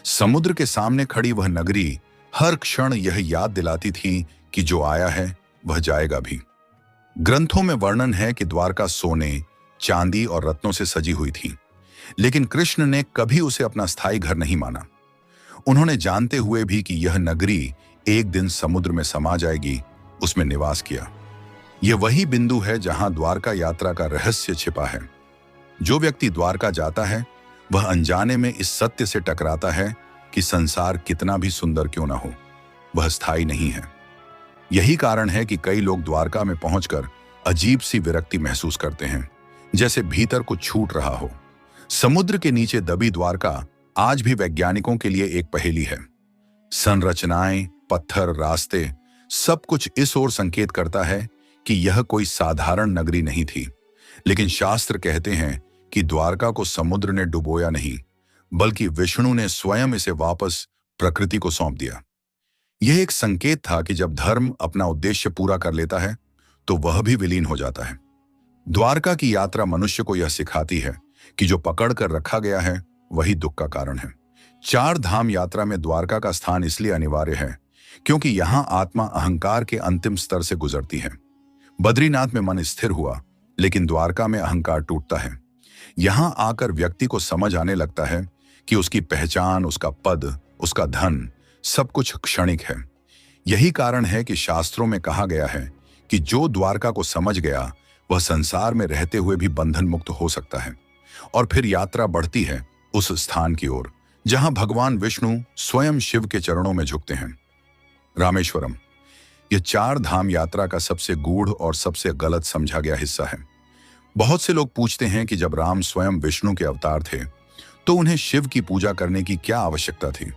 समुद्र के सामने खड़ी वह नगरी हर क्षण यह याद दिलाती थी कि जो आया है वह जाएगा भी। ग्रंथों में वर्णन है कि द्वारका सोने, चांदी और रत्नों से सजी हुई थी, लेकिन कृष्ण ने कभी उसे अपना स्थायी घर नहीं माना। उन्होंने जानते हुए भी कि यह नगरी एक दिन समुद्र में समा जाएगी, उसमें निवास किया। यह वही बिंदु है जहां द्वारका यात्रा का रहस्य छिपा है। जो व्यक्ति द्वारका जाता है वह अनजाने में इस सत्य से टकराता है कि संसार कितना भी सुंदर क्यों ना हो, वह स्थायी नहीं है। यही कारण है कि कई लोग द्वारका में पहुंचकर अजीब सी विरक्ति महसूस करते हैं, जैसे भीतर कुछ छूट रहा हो। समुद्र के नीचे दबी द्वारका आज भी वैज्ञानिकों के लिए एक पहेली है। संरचनाएं, पत्थर, रास्ते, सब कुछ इस ओर संकेत करता है कि यह कोई साधारण नगरी नहीं थी। लेकिन शास्त्र कहते हैं कि द्वारका को समुद्र ने डुबोया नहीं, बल्कि विष्णु ने स्वयं इसे वापस प्रकृति को सौंप दिया। यह एक संकेत था कि जब धर्म अपना उद्देश्य पूरा कर लेता है तो वह भी विलीन हो जाता है। द्वारका की यात्रा मनुष्य को यह सिखाती है कि जो पकड़ कर रखा गया है वही दुख का कारण है। चार धाम यात्रा में द्वारका का स्थान इसलिए अनिवार्य है क्योंकि यहां आत्मा अहंकार के अंतिम स्तर से गुजरती है। बद्रीनाथ में मन स्थिर हुआ, लेकिन द्वारका में अहंकार टूटता है। यहां आकर व्यक्ति को समझ आने लगता है कि उसकी पहचान, उसका पद, उसका धन सब कुछ क्षणिक है। यही कारण है कि शास्त्रों में कहा गया है कि जो द्वारका को समझ गया वह संसार में रहते हुए भी बंधन मुक्त हो सकता है। और फिर यात्रा बढ़ती है उस स्थान की ओर जहां भगवान विष्णु स्वयं शिव के चरणों में झुकते हैं, रामेश्वरम। यह चार धाम यात्रा का सबसे गूढ़ और सबसे गलत समझा गया हिस्सा है। बहुत से लोग पूछते हैं कि जब राम स्वयं विष्णु के अवतार थे तो उन्हें शिव की पूजा करने की क्या आवश्यकता थी।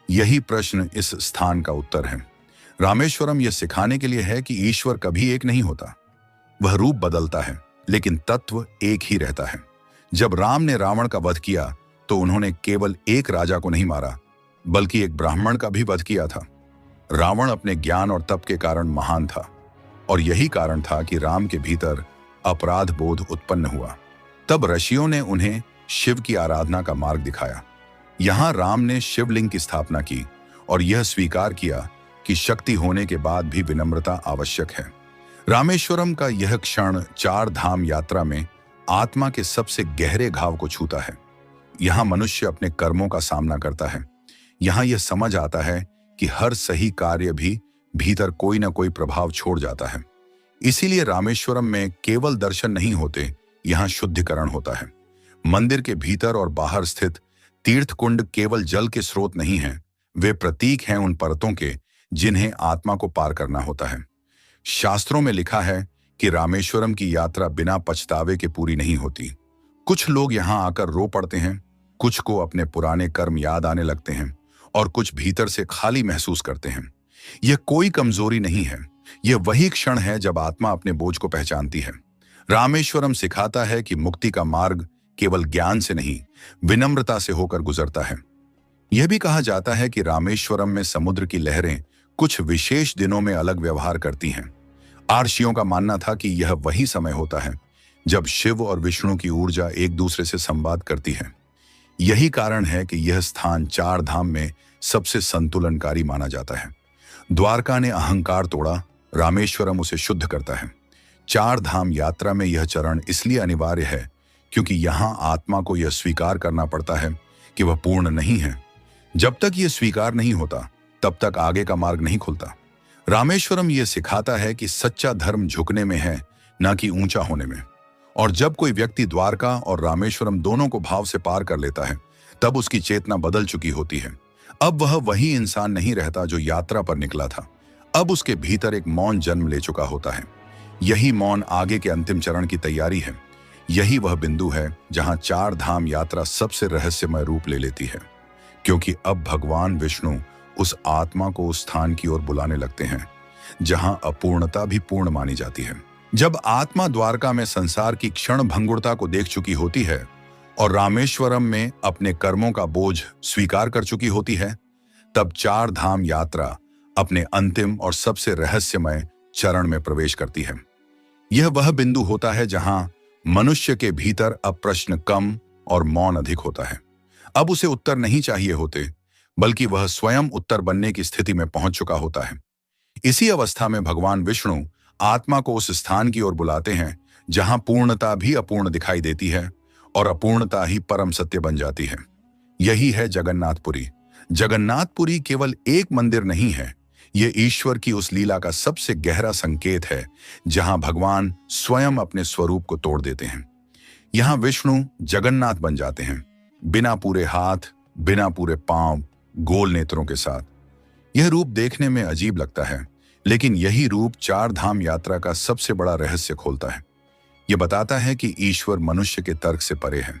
यही प्रश्न इस स्थान का उत्तर है। रामेश्वरम यह सिखाने के लिए है कि ईश्वर कभी एक नहीं होता, वह रूप बदलता है लेकिन तत्व एक ही रहता है। जब राम ने रावण का वध किया तो उन्होंने केवल एक राजा को नहीं मारा, बल्कि एक ब्राह्मण का भी वध किया था। रावण अपने ज्ञान और तप के कारण महान था, और यही कारण था कि राम के भीतर अपराध बोध उत्पन्न हुआ। तब ऋषियों ने उन्हें शिव की आराधना का मार्ग दिखाया। यहां राम ने शिवलिंग की स्थापना की और यह स्वीकार किया कि शक्ति होने के बाद भी विनम्रता आवश्यक है। रामेश्वरम का यह क्षण चार धाम यात्रा में आत्मा के सबसे गहरे घाव को छूता है। यहां मनुष्य अपने कर्मों का सामना करता है। यहां यह समझ आता है कि हर सही कार्य भी भीतर कोई ना कोई प्रभाव छोड़ जाता है। इसीलिए रामेश्वरम में केवल दर्शन नहीं होते, यहां शुद्धिकरण होता है। मंदिर के भीतर और बाहर स्थित तीर्थ कुंड केवल जल के स्रोत नहीं हैं, वे प्रतीक हैं उन परतों के जिन्हें आत्मा को पार करना होता है। शास्त्रों में लिखा है कि रामेश्वरम की यात्रा बिना पछतावे के पूरी नहीं होती। कुछ लोग यहां आकर रो पड़ते हैं, कुछ को अपने पुराने कर्म याद आने लगते हैं और कुछ भीतर से खाली महसूस करते हैं। यह कोई कमजोरी नहीं है, यह वही क्षण है जब आत्मा अपने बोझ को पहचानती है। रामेश्वरम सिखाता है कि मुक्ति का मार्ग केवल ज्ञान से नहीं, विनम्रता से होकर गुजरता है। यह भी कहा जाता है कि रामेश्वरम में समुद्र की लहरें कुछ विशेष दिनों में अलग व्यवहार करती हैं। आर्षियों का मानना था कि यह वही समय होता है जब शिव और विष्णु की ऊर्जा एक दूसरे से संवाद करती है। यही कारण है कि यह स्थान चार धाम में सबसे संतुलनकारी माना जाता है। द्वारका ने अहंकार तोड़ा, रामेश्वरम उसे शुद्ध करता है। चार धाम यात्रा में यह चरण इसलिए अनिवार्य है क्योंकि यहां आत्मा को यह स्वीकार करना पड़ता है कि वह पूर्ण नहीं है। जब तक यह स्वीकार नहीं होता तब तक आगे का मार्ग नहीं खुलता। रामेश्वरम यह सिखाता है कि सच्चा धर्म झुकने में है, न कि ऊंचा होने में। और जब कोई व्यक्ति द्वारका और रामेश्वरम दोनों को भाव से पार कर लेता है, तब उसकी चेतना बदल चुकी होती है। अब वह वही इंसान नहीं रहता जो यात्रा पर निकला था। अब उसके भीतर एक मौन जन्म ले चुका होता है। यही मौन आगे के अंतिम चरण की तैयारी है। यही वह बिंदु है जहां चार धाम यात्रा सबसे रहस्यमय रूप ले लेती है, क्योंकि अब भगवान विष्णु उस आत्मा को उस स्थान की ओर बुलाने लगते हैं जहां अपूर्णता भी पूर्ण मानी जाती है। जब आत्मा द्वारका में संसार की क्षण भंगुरता को देख चुकी होती है और रामेश्वरम में अपने कर्मों का बोझ स्वीकार कर चुकी होती है, तब चार धाम यात्रा अपने अंतिम और सबसे रहस्यमय चरण में प्रवेश करती है। यह वह बिंदु होता है जहां मनुष्य के भीतर अब प्रश्न कम और मौन अधिक होता है। अब उसे उत्तर नहीं चाहिए होते, बल्कि वह स्वयं उत्तर बनने की स्थिति में पहुंच चुका होता है। इसी अवस्था में भगवान विष्णु आत्मा को उस स्थान की ओर बुलाते हैं जहां पूर्णता भी अपूर्ण दिखाई देती है और अपूर्णता ही परम सत्य बन जाती है। यही है जगन्नाथपुरी। जगन्नाथपुरी केवल एक मंदिर नहीं है, ये ईश्वर की उस लीला का सबसे गहरा संकेत है जहां भगवान स्वयं अपने स्वरूप को तोड़ देते हैं। यहां विष्णु जगन्नाथ बन जाते हैं, बिना पूरे हाथ, बिना पूरे पांव, गोल नेत्रों के साथ। यह रूप देखने में अजीब लगता है, लेकिन यही रूप चार धाम यात्रा का सबसे बड़ा रहस्य खोलता है। यह बताता है कि ईश्वर मनुष्य के तर्क से परे है।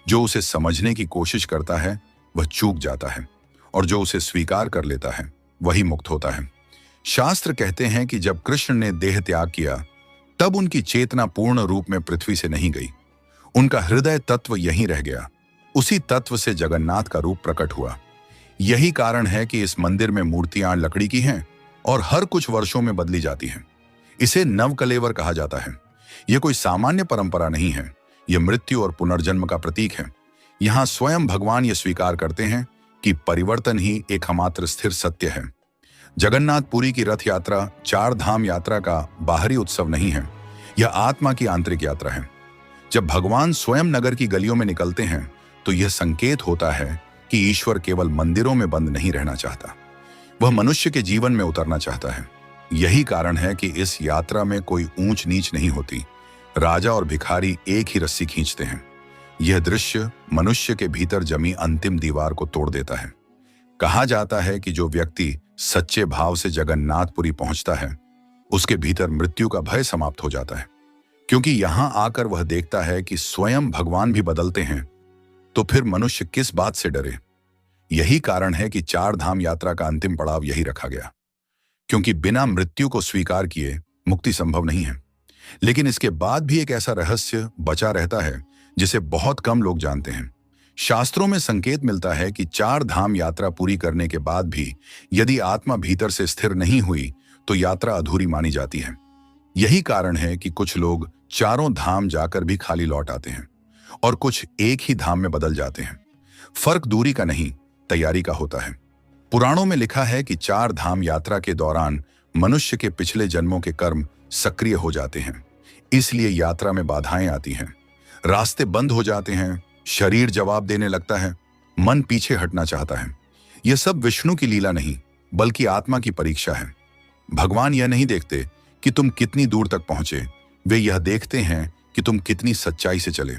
जो उसे समझने की कोशिश करता है वह चूक जाता है, और जो उसे स्वीकार कर लेता है वही मुक्त होता है। शास्त्र कहते हैं कि जब कृष्ण ने देह त्याग किया तब उनकी चेतना पूर्ण रूप में पृथ्वी से नहीं गई। उनका हृदय तत्व यहीं रह गया। उसी तत्व से जगन्नाथ का रूप प्रकट हुआ। यही कारण है कि इस मंदिर में मूर्तियां लकड़ी की हैं और हर कुछ वर्षों में बदली जाती हैं। इसे नवकलेवर कहा जाता है। यह कोई सामान्य परंपरा नहीं है, यह मृत्यु और पुनर्जन्म का प्रतीक है। यहां स्वयं भगवान ये स्वीकार करते हैं कि परिवर्तन ही एकमात्र स्थिर सत्य है। जगन्नाथपुरी की रथ यात्रा चार धाम यात्रा का बाहरी उत्सव नहीं है, यह आत्मा की आंतरिक यात्रा है। जब भगवान स्वयं नगर की गलियों में निकलते हैं तो यह संकेत होता है कि ईश्वर केवल मंदिरों में बंद नहीं रहना चाहता, वह मनुष्य के जीवन में उतरना चाहता है। यही कारण है कि इस यात्रा में कोई ऊंच नीच नहीं होती। राजा और भिखारी एक ही रस्सी खींचते हैं। यह दृश्य मनुष्य के भीतर जमी अंतिम दीवार को तोड़ देता है। कहा जाता है कि जो व्यक्ति सच्चे भाव से जगन्नाथपुरी पहुंचता है उसके भीतर मृत्यु का भय समाप्त हो जाता है, क्योंकि यहां आकर वह देखता है कि स्वयं भगवान भी बदलते हैं। तो फिर मनुष्य किस बात से डरे? यही कारण है कि चार धाम यात्रा का अंतिम पड़ाव यही रखा गया, क्योंकि बिना मृत्यु को स्वीकार किए मुक्ति संभव नहीं है। लेकिन इसके बाद भी एक ऐसा रहस्य बचा रहता है जिसे बहुत कम लोग जानते हैं। शास्त्रों में संकेत मिलता है कि चार धाम यात्रा पूरी करने के बाद भी यदि आत्मा भीतर से स्थिर नहीं हुई तो यात्रा अधूरी मानी जाती है। यही कारण है कि कुछ लोग चारों धाम जाकर भी खाली लौट आते हैं और कुछ एक ही धाम में बदल जाते हैं। फर्क दूरी का नहीं, तैयारी का होता है। पुराणों में लिखा है कि चार धाम यात्रा के दौरान मनुष्य के पिछले जन्मों के कर्म सक्रिय हो जाते हैं, इसलिए यात्रा में बाधाएं आती हैं, रास्ते बंद हो जाते हैं, शरीर जवाब देने लगता है, मन पीछे हटना चाहता है। यह सब विष्णु की लीला नहीं बल्कि आत्मा की परीक्षा है। भगवान यह नहीं देखते कि तुम कितनी दूर तक पहुंचे, वे यह देखते हैं कि तुम कितनी सच्चाई से चले।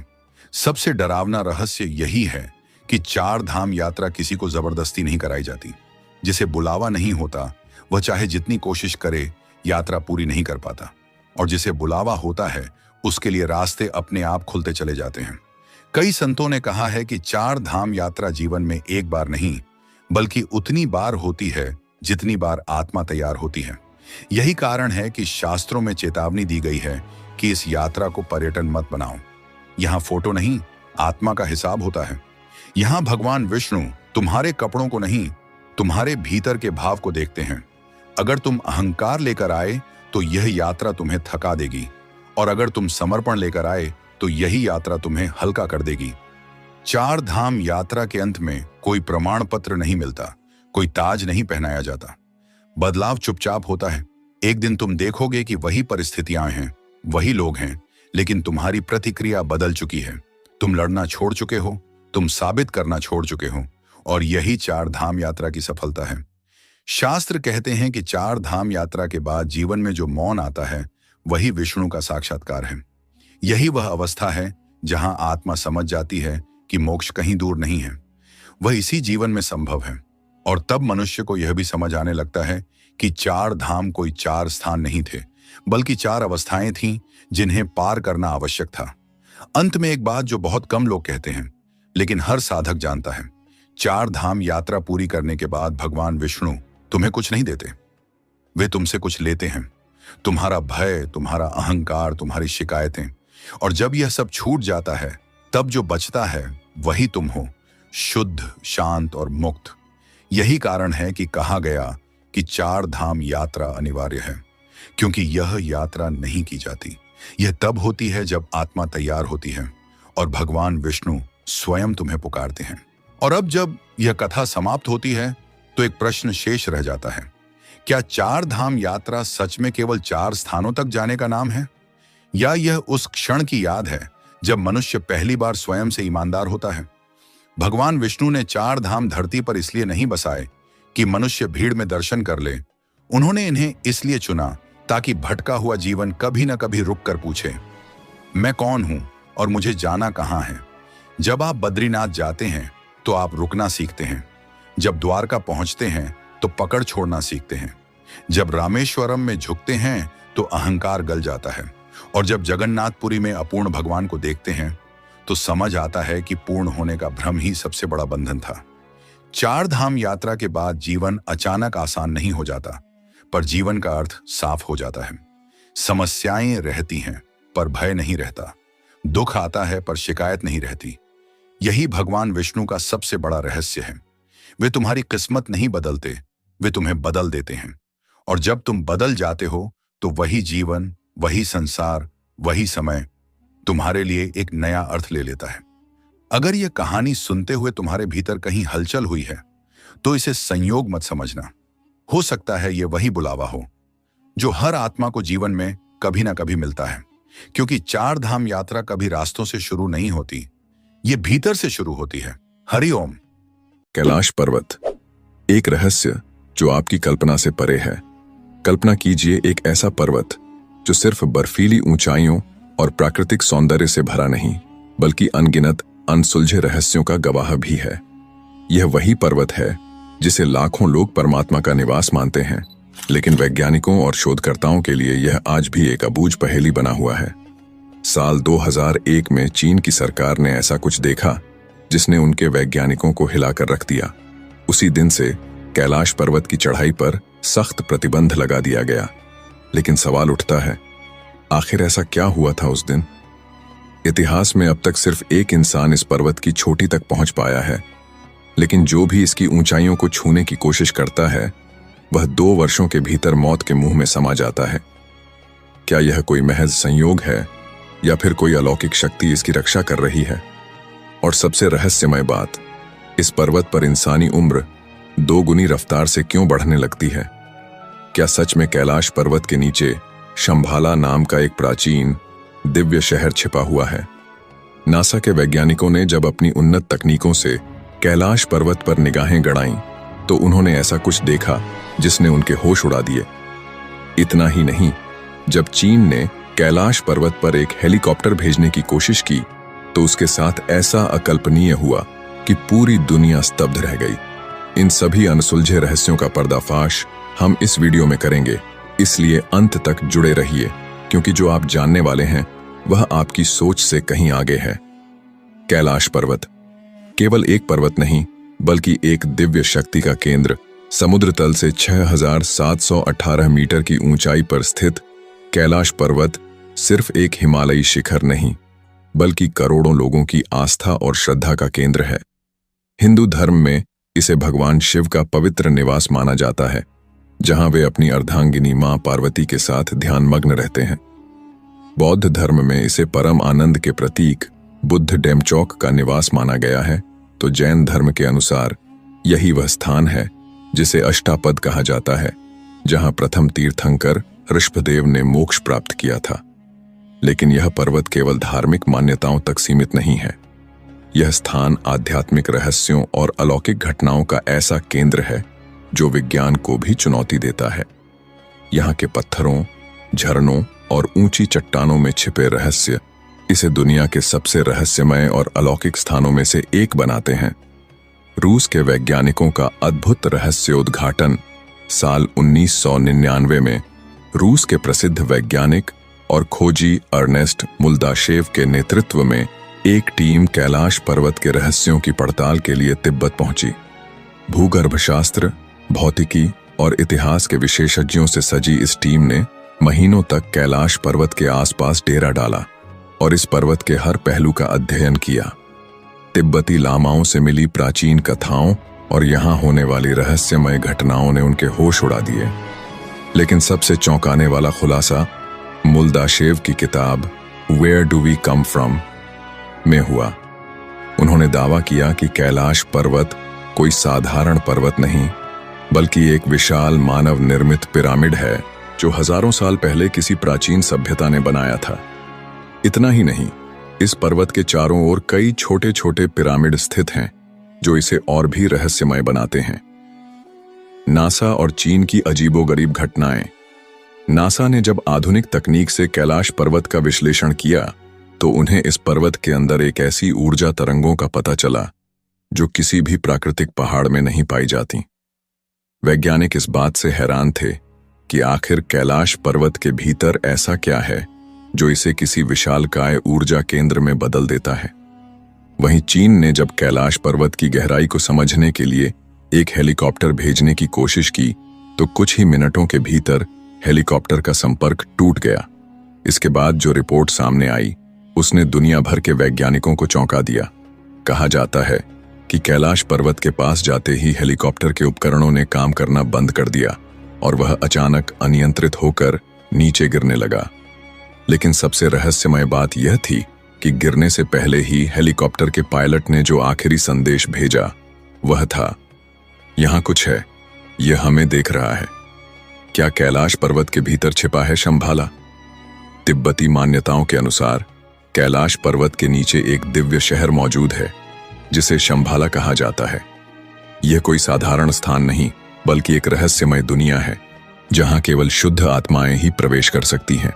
सबसे डरावना रहस्य यही है कि चार धाम यात्रा किसी को जबरदस्ती नहीं कराई जाती। जिसे बुलावा नहीं होता वह चाहे जितनी कोशिश करे यात्रा पूरी नहीं कर पाता, और जिसे बुलावा होता है उसके लिए रास्ते अपने आप खुलते चले जाते हैं। कई संतों ने कहा है कि चार धाम यात्रा जीवन में एक बार नहीं बल्कि उतनी बार होती है जितनी बार आत्मा तैयार होती है। यही कारण है कि शास्त्रों में चेतावनी दी गई है कि इस यात्रा को पर्यटन मत बनाओ। यहाँ फोटो नहीं, आत्मा का हिसाब होता है। यहाँ भगवान विष्णु तुम्हारे कपड़ों को नहीं, तुम्हारे भीतर के भाव को देखते हैं। अगर तुम अहंकार लेकर आए तो यह यात्रा तुम्हें थका देगी, और अगर तुम समर्पण लेकर आए तो यही यात्रा तुम्हें हल्का कर देगी। चार धाम यात्रा के अंत में कोई प्रमाण पत्र नहीं मिलता, कोई ताज नहीं पहनाया जाता। बदलाव चुपचाप होता है। एक दिन तुम देखोगे कि वही परिस्थितियां हैं, वही लोग हैं, लेकिन तुम्हारी प्रतिक्रिया बदल चुकी है। तुम लड़ना छोड़ चुके हो, तुम साबित करना छोड़ चुके हो, और यही चार धाम यात्रा की सफलता है। शास्त्र कहते हैं कि चार धाम यात्रा के बाद जीवन में जो मौन आता है वही विष्णु का साक्षात्कार है। यही वह अवस्था है जहां आत्मा समझ जाती है कि मोक्ष कहीं दूर नहीं है, वह इसी जीवन में संभव है। और तब मनुष्य को यह भी समझ आने लगता है कि चार धाम कोई चार स्थान नहीं थे, बल्कि चार अवस्थाएं थीं जिन्हें पार करना आवश्यक था। अंत में एक बात जो बहुत कम लोग कहते हैं लेकिन हर साधक जानता है, चार धाम यात्रा पूरी करने के बाद भगवान विष्णु तुम्हें कुछ नहीं देते, वे तुमसे कुछ लेते हैं। तुम्हारा भय, तुम्हारा अहंकार, तुम्हारी शिकायतें। और जब यह सब छूट जाता है तब जो बचता है वही तुम हो, शुद्ध, शांत और मुक्त। यही कारण है कि कहा गया कि चार धाम यात्रा अनिवार्य है, क्योंकि यह यात्रा नहीं की जाती। यह तब होती है जब आत्मा तैयार होती है और भगवान विष्णु स्वयं तुम्हें पुकारते हैं। और अब जब यह कथा समाप्त होती है तो एक प्रश्न शेष रह जाता है, क्या चार धाम यात्रा सच में केवल चार स्थानों तक जाने का नाम है, या यह उस क्षण की याद है जब मनुष्य पहली बार स्वयं से ईमानदार होता है? भगवान विष्णु ने चार धाम धरती पर इसलिए नहीं बसाए कि मनुष्य भीड़ में दर्शन कर ले, उन्होंने इन्हें इसलिए चुना ताकि भटका हुआ जीवन कभी न कभी रुक कर पूछे, मैं कौन हूं और मुझे जाना कहां है। जब आप बद्रीनाथ जाते हैं तो आप रुकना सीखते हैं। जब द्वारका पहुंचते हैं तो पकड़ छोड़ना सीखते हैं। जब रामेश्वरम में झुकते हैं तो अहंकार गल जाता है। और जब जगन्नाथपुरी में अपूर्ण भगवान को देखते हैं तो समझ आता है कि पूर्ण होने का भ्रम ही सबसे बड़ा बंधन था। 4 धाम यात्रा के बाद जीवन अचानक आसान नहीं हो जाता, पर जीवन का अर्थ साफ हो जाता है। समस्याएं रहती हैं पर भय नहीं रहता, दुख आता है पर शिकायत नहीं रहती। यही भगवान विष्णु का सबसे बड़ा रहस्य है। वे तुम्हारी किस्मत नहीं बदलते, वे तुम्हें बदल देते हैं। और जब तुम बदल जाते हो तो वही जीवन, वही संसार, वही समय तुम्हारे लिए एक नया अर्थ ले लेता है। अगर यह कहानी सुनते हुए तुम्हारे भीतर कहीं हलचल हुई है तो इसे संयोग मत समझना। हो सकता है यह वही बुलावा हो जो हर आत्मा को जीवन में कभी ना कभी मिलता है, क्योंकि 4 धाम यात्रा कभी रास्तों से शुरू नहीं होती, ये भीतर से शुरू होती है। हरिओम। कैलाश पर्वत, एक रहस्य जो आपकी कल्पना से परे है। कल्पना कीजिए एक ऐसा पर्वत जो सिर्फ बर्फीली ऊंचाइयों और प्राकृतिक सौंदर्य से भरा नहीं, बल्कि अनगिनत अनसुलझे रहस्यों का गवाह भी है। यह वही पर्वत है जिसे लाखों लोग परमात्मा का निवास मानते हैं, लेकिन वैज्ञानिकों और शोधकर्ताओं के लिए यह आज भी एक अबूझ पहेली बना हुआ है। साल 2001 में चीन की सरकार ने ऐसा कुछ देखा जिसने उनके वैज्ञानिकों को हिलाकर रख दिया। उसी दिन से कैलाश पर्वत की चढ़ाई पर सख्त प्रतिबंध लगा दिया गया। लेकिन सवाल उठता है, आखिर ऐसा क्या हुआ था उस दिन? इतिहास में अब तक सिर्फ एक इंसान इस पर्वत की चोटी तक पहुंच पाया है, लेकिन जो भी इसकी ऊंचाइयों को छूने की कोशिश करता है वह 2 वर्षों के भीतर मौत के मुंह में समा जाता है। क्या यह कोई महज संयोग है या फिर कोई अलौकिक शक्ति इसकी रक्षा कर रही है? और सबसे रहस्यमय बात, इस पर्वत पर इंसानी उम्र 2 गुनी रफ्तार से क्यों बढ़ने लगती है? क्या सच में कैलाश पर्वत के नीचे शंभाला नाम का एक प्राचीन दिव्य शहर छिपा हुआ है? नासा के वैज्ञानिकों ने जब अपनी उन्नत तकनीकों से कैलाश पर्वत पर निगाहें गड़ाईं तो उन्होंने ऐसा कुछ देखा जिसने उनके होश उड़ा दिए। इतना ही नहीं, जब चीन ने कैलाश पर्वत पर एक हेलीकॉप्टर भेजने की कोशिश की तो उसके साथ ऐसा अकल्पनीय हुआ कि पूरी दुनिया स्तब्ध रह गई। इन सभी अनसुलझे रहस्यों का पर्दाफाश हम इस वीडियो में करेंगे, इसलिए अंत तक जुड़े रहिए, क्योंकि जो आप जानने वाले हैं वह आपकी सोच से कहीं आगे है। कैलाश पर्वत केवल एक पर्वत नहीं, बल्कि एक दिव्य शक्ति का केंद्र। समुद्र तल से 6718 मीटर की ऊंचाई पर स्थित कैलाश पर्वत सिर्फ एक हिमालयी शिखर नहीं, बल्कि करोड़ों लोगों की आस्था और श्रद्धा का केंद्र है। हिंदू धर्म में इसे भगवान शिव का पवित्र निवास माना जाता है, जहां वे अपनी अर्धांगिनी मां पार्वती के साथ ध्यानमग्न रहते हैं। बौद्ध धर्म में इसे परम आनंद के प्रतीक बुद्ध डेमचौक का निवास माना गया है, तो जैन धर्म के अनुसार यही वह स्थान है जिसे अष्टापद कहा जाता है, जहां प्रथम तीर्थंकर ऋषभदेव ने मोक्ष प्राप्त किया था। लेकिन यह पर्वत केवल धार्मिक मान्यताओं तक सीमित नहीं है। यह स्थान आध्यात्मिक रहस्यों और अलौकिक घटनाओं का ऐसा केंद्र है जो विज्ञान को भी चुनौती देता है। यहाँ के पत्थरों, झरनों और ऊंची चट्टानों में छिपे रहस्य इसे दुनिया के सबसे रहस्यमय और अलौकिक स्थानों में से एक बनाते हैं। रूस के वैज्ञानिकों का अद्भुत रहस्योद्घाटन साल 1999 में रूस के प्रसिद्ध वैज्ञानिक और खोजी अर्नेस्ट मुल्दाशेव के नेतृत्व में एक टीम कैलाश पर्वत के रहस्यों की पड़ताल के लिए तिब्बत पहुंची। भूगर्भशास्त्र, भौतिकी और इतिहास के विशेषज्ञों से सजी इस टीम ने महीनों तक कैलाश पर्वत के आसपास डेरा डाला और इस पर्वत के हर पहलू का अध्ययन किया। तिब्बती लामाओं से मिली प्राचीन कथाओं और यहाँ होने वाली रहस्यमय घटनाओं ने उनके होश उड़ा दिए। लेकिन सबसे चौंकाने वाला खुलासा मुल्दाशेव की किताब where do we come from में हुआ। उन्होंने दावा किया कि कैलाश पर्वत कोई साधारण पर्वत नहीं, बल्कि एक विशाल मानव निर्मित पिरामिड है जो हजारों साल पहले किसी प्राचीन सभ्यता ने बनाया था। इतना ही नहीं, इस पर्वत के चारों ओर कई छोटे छोटे पिरामिड स्थित हैं जो इसे और भी रहस्यमय बनाते हैं। नासा और चीन की अजीबोगरीब घटनाएं। नासा ने जब आधुनिक तकनीक से कैलाश पर्वत का विश्लेषण किया तो उन्हें इस पर्वत के अंदर एक ऐसी ऊर्जा तरंगों का पता चला जो किसी भी प्राकृतिक पहाड़ में नहीं पाई जाती। वैज्ञानिक इस बात से हैरान थे कि आखिर कैलाश पर्वत के भीतर ऐसा क्या है जो इसे किसी विशालकाय ऊर्जा केंद्र में बदल देता है। वहीं चीन ने जब कैलाश पर्वत की गहराई को समझने के लिए एक हेलीकॉप्टर भेजने की कोशिश की तो कुछ ही मिनटों के भीतर हेलीकॉप्टर का संपर्क टूट गया। इसके बाद जो रिपोर्ट सामने आई उसने दुनिया भर के वैज्ञानिकों को चौंका दिया। कहा जाता है कि कैलाश पर्वत के पास जाते ही हेलीकॉप्टर के उपकरणों ने काम करना बंद कर दिया और वह अचानक अनियंत्रित होकर नीचे गिरने लगा। लेकिन सबसे रहस्यमय बात यह थी कि गिरने से पहले ही हेलीकॉप्टर के पायलट ने जो आखिरी संदेश भेजा वह था, यहां कुछ है, यह हमें देख रहा है। क्या कैलाश पर्वत के भीतर छिपा है शंभाला? तिब्बती मान्यताओं के अनुसार कैलाश पर्वत के नीचे एक दिव्य शहर मौजूद है जिसे शंभाला कहा जाता है। यह कोई साधारण स्थान नहीं बल्कि एक रहस्यमय दुनिया है जहां केवल शुद्ध आत्माएं ही प्रवेश कर सकती हैं।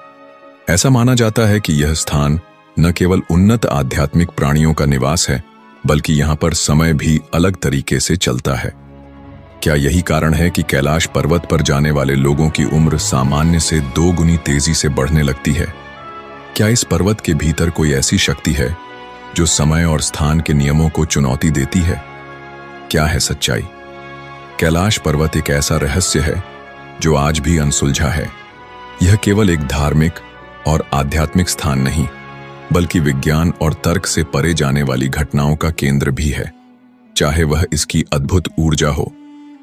ऐसा माना जाता है कि यह स्थान न केवल उन्नत आध्यात्मिक प्राणियों का निवास है बल्कि यहां पर समय भी अलग तरीके से चलता है। क्या यही कारण है कि कैलाश पर्वत पर जाने वाले लोगों की उम्र सामान्य से 2 गुनी तेजी से बढ़ने लगती है? क्या इस पर्वत के भीतर कोई ऐसी शक्ति है जो समय और स्थान के नियमों को चुनौती देती है? क्या है सच्चाई? कैलाश पर्वत एक ऐसा रहस्य है जो आज भी अनसुलझा है। यह केवल एक धार्मिक और आध्यात्मिक स्थान नहीं बल्कि विज्ञान और तर्क से परे जाने वाली घटनाओं का केंद्र भी है। चाहे वह इसकी अद्भुत ऊर्जा हो,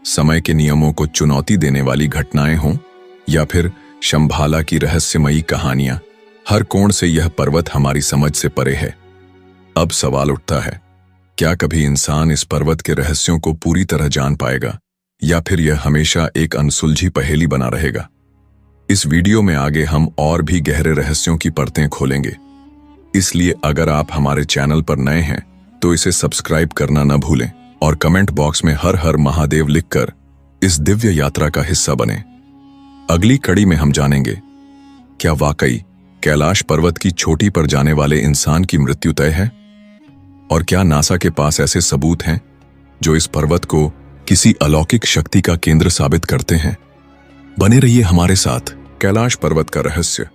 समय के नियमों को चुनौती देने वाली घटनाएं हों या फिर शंभाला की रहस्यमयी कहानियां, हर कोण से यह पर्वत हमारी समझ से परे है। अब सवाल उठता है, क्या कभी इंसान इस पर्वत के रहस्यों को पूरी तरह जान पाएगा या फिर यह हमेशा एक अनसुलझी पहेली बना रहेगा? इस वीडियो में आगे हम और भी गहरे रहस्यों की परतें खोलेंगे, इसलिए अगर आप हमारे चैनल पर नए हैं तो इसे सब्सक्राइब करना न भूलें और कमेंट बॉक्स में हर हर महादेव लिखकर इस दिव्य यात्रा का हिस्सा बने। अगली कड़ी में हम जानेंगे, क्या वाकई कैलाश पर्वत की चोटी पर जाने वाले इंसान की मृत्यु तय है? और क्या नासा के पास ऐसे सबूत हैं जो इस पर्वत को किसी अलौकिक शक्ति का केंद्र साबित करते हैं? बने रहिए हमारे साथ। कैलाश पर्वत का रहस्य,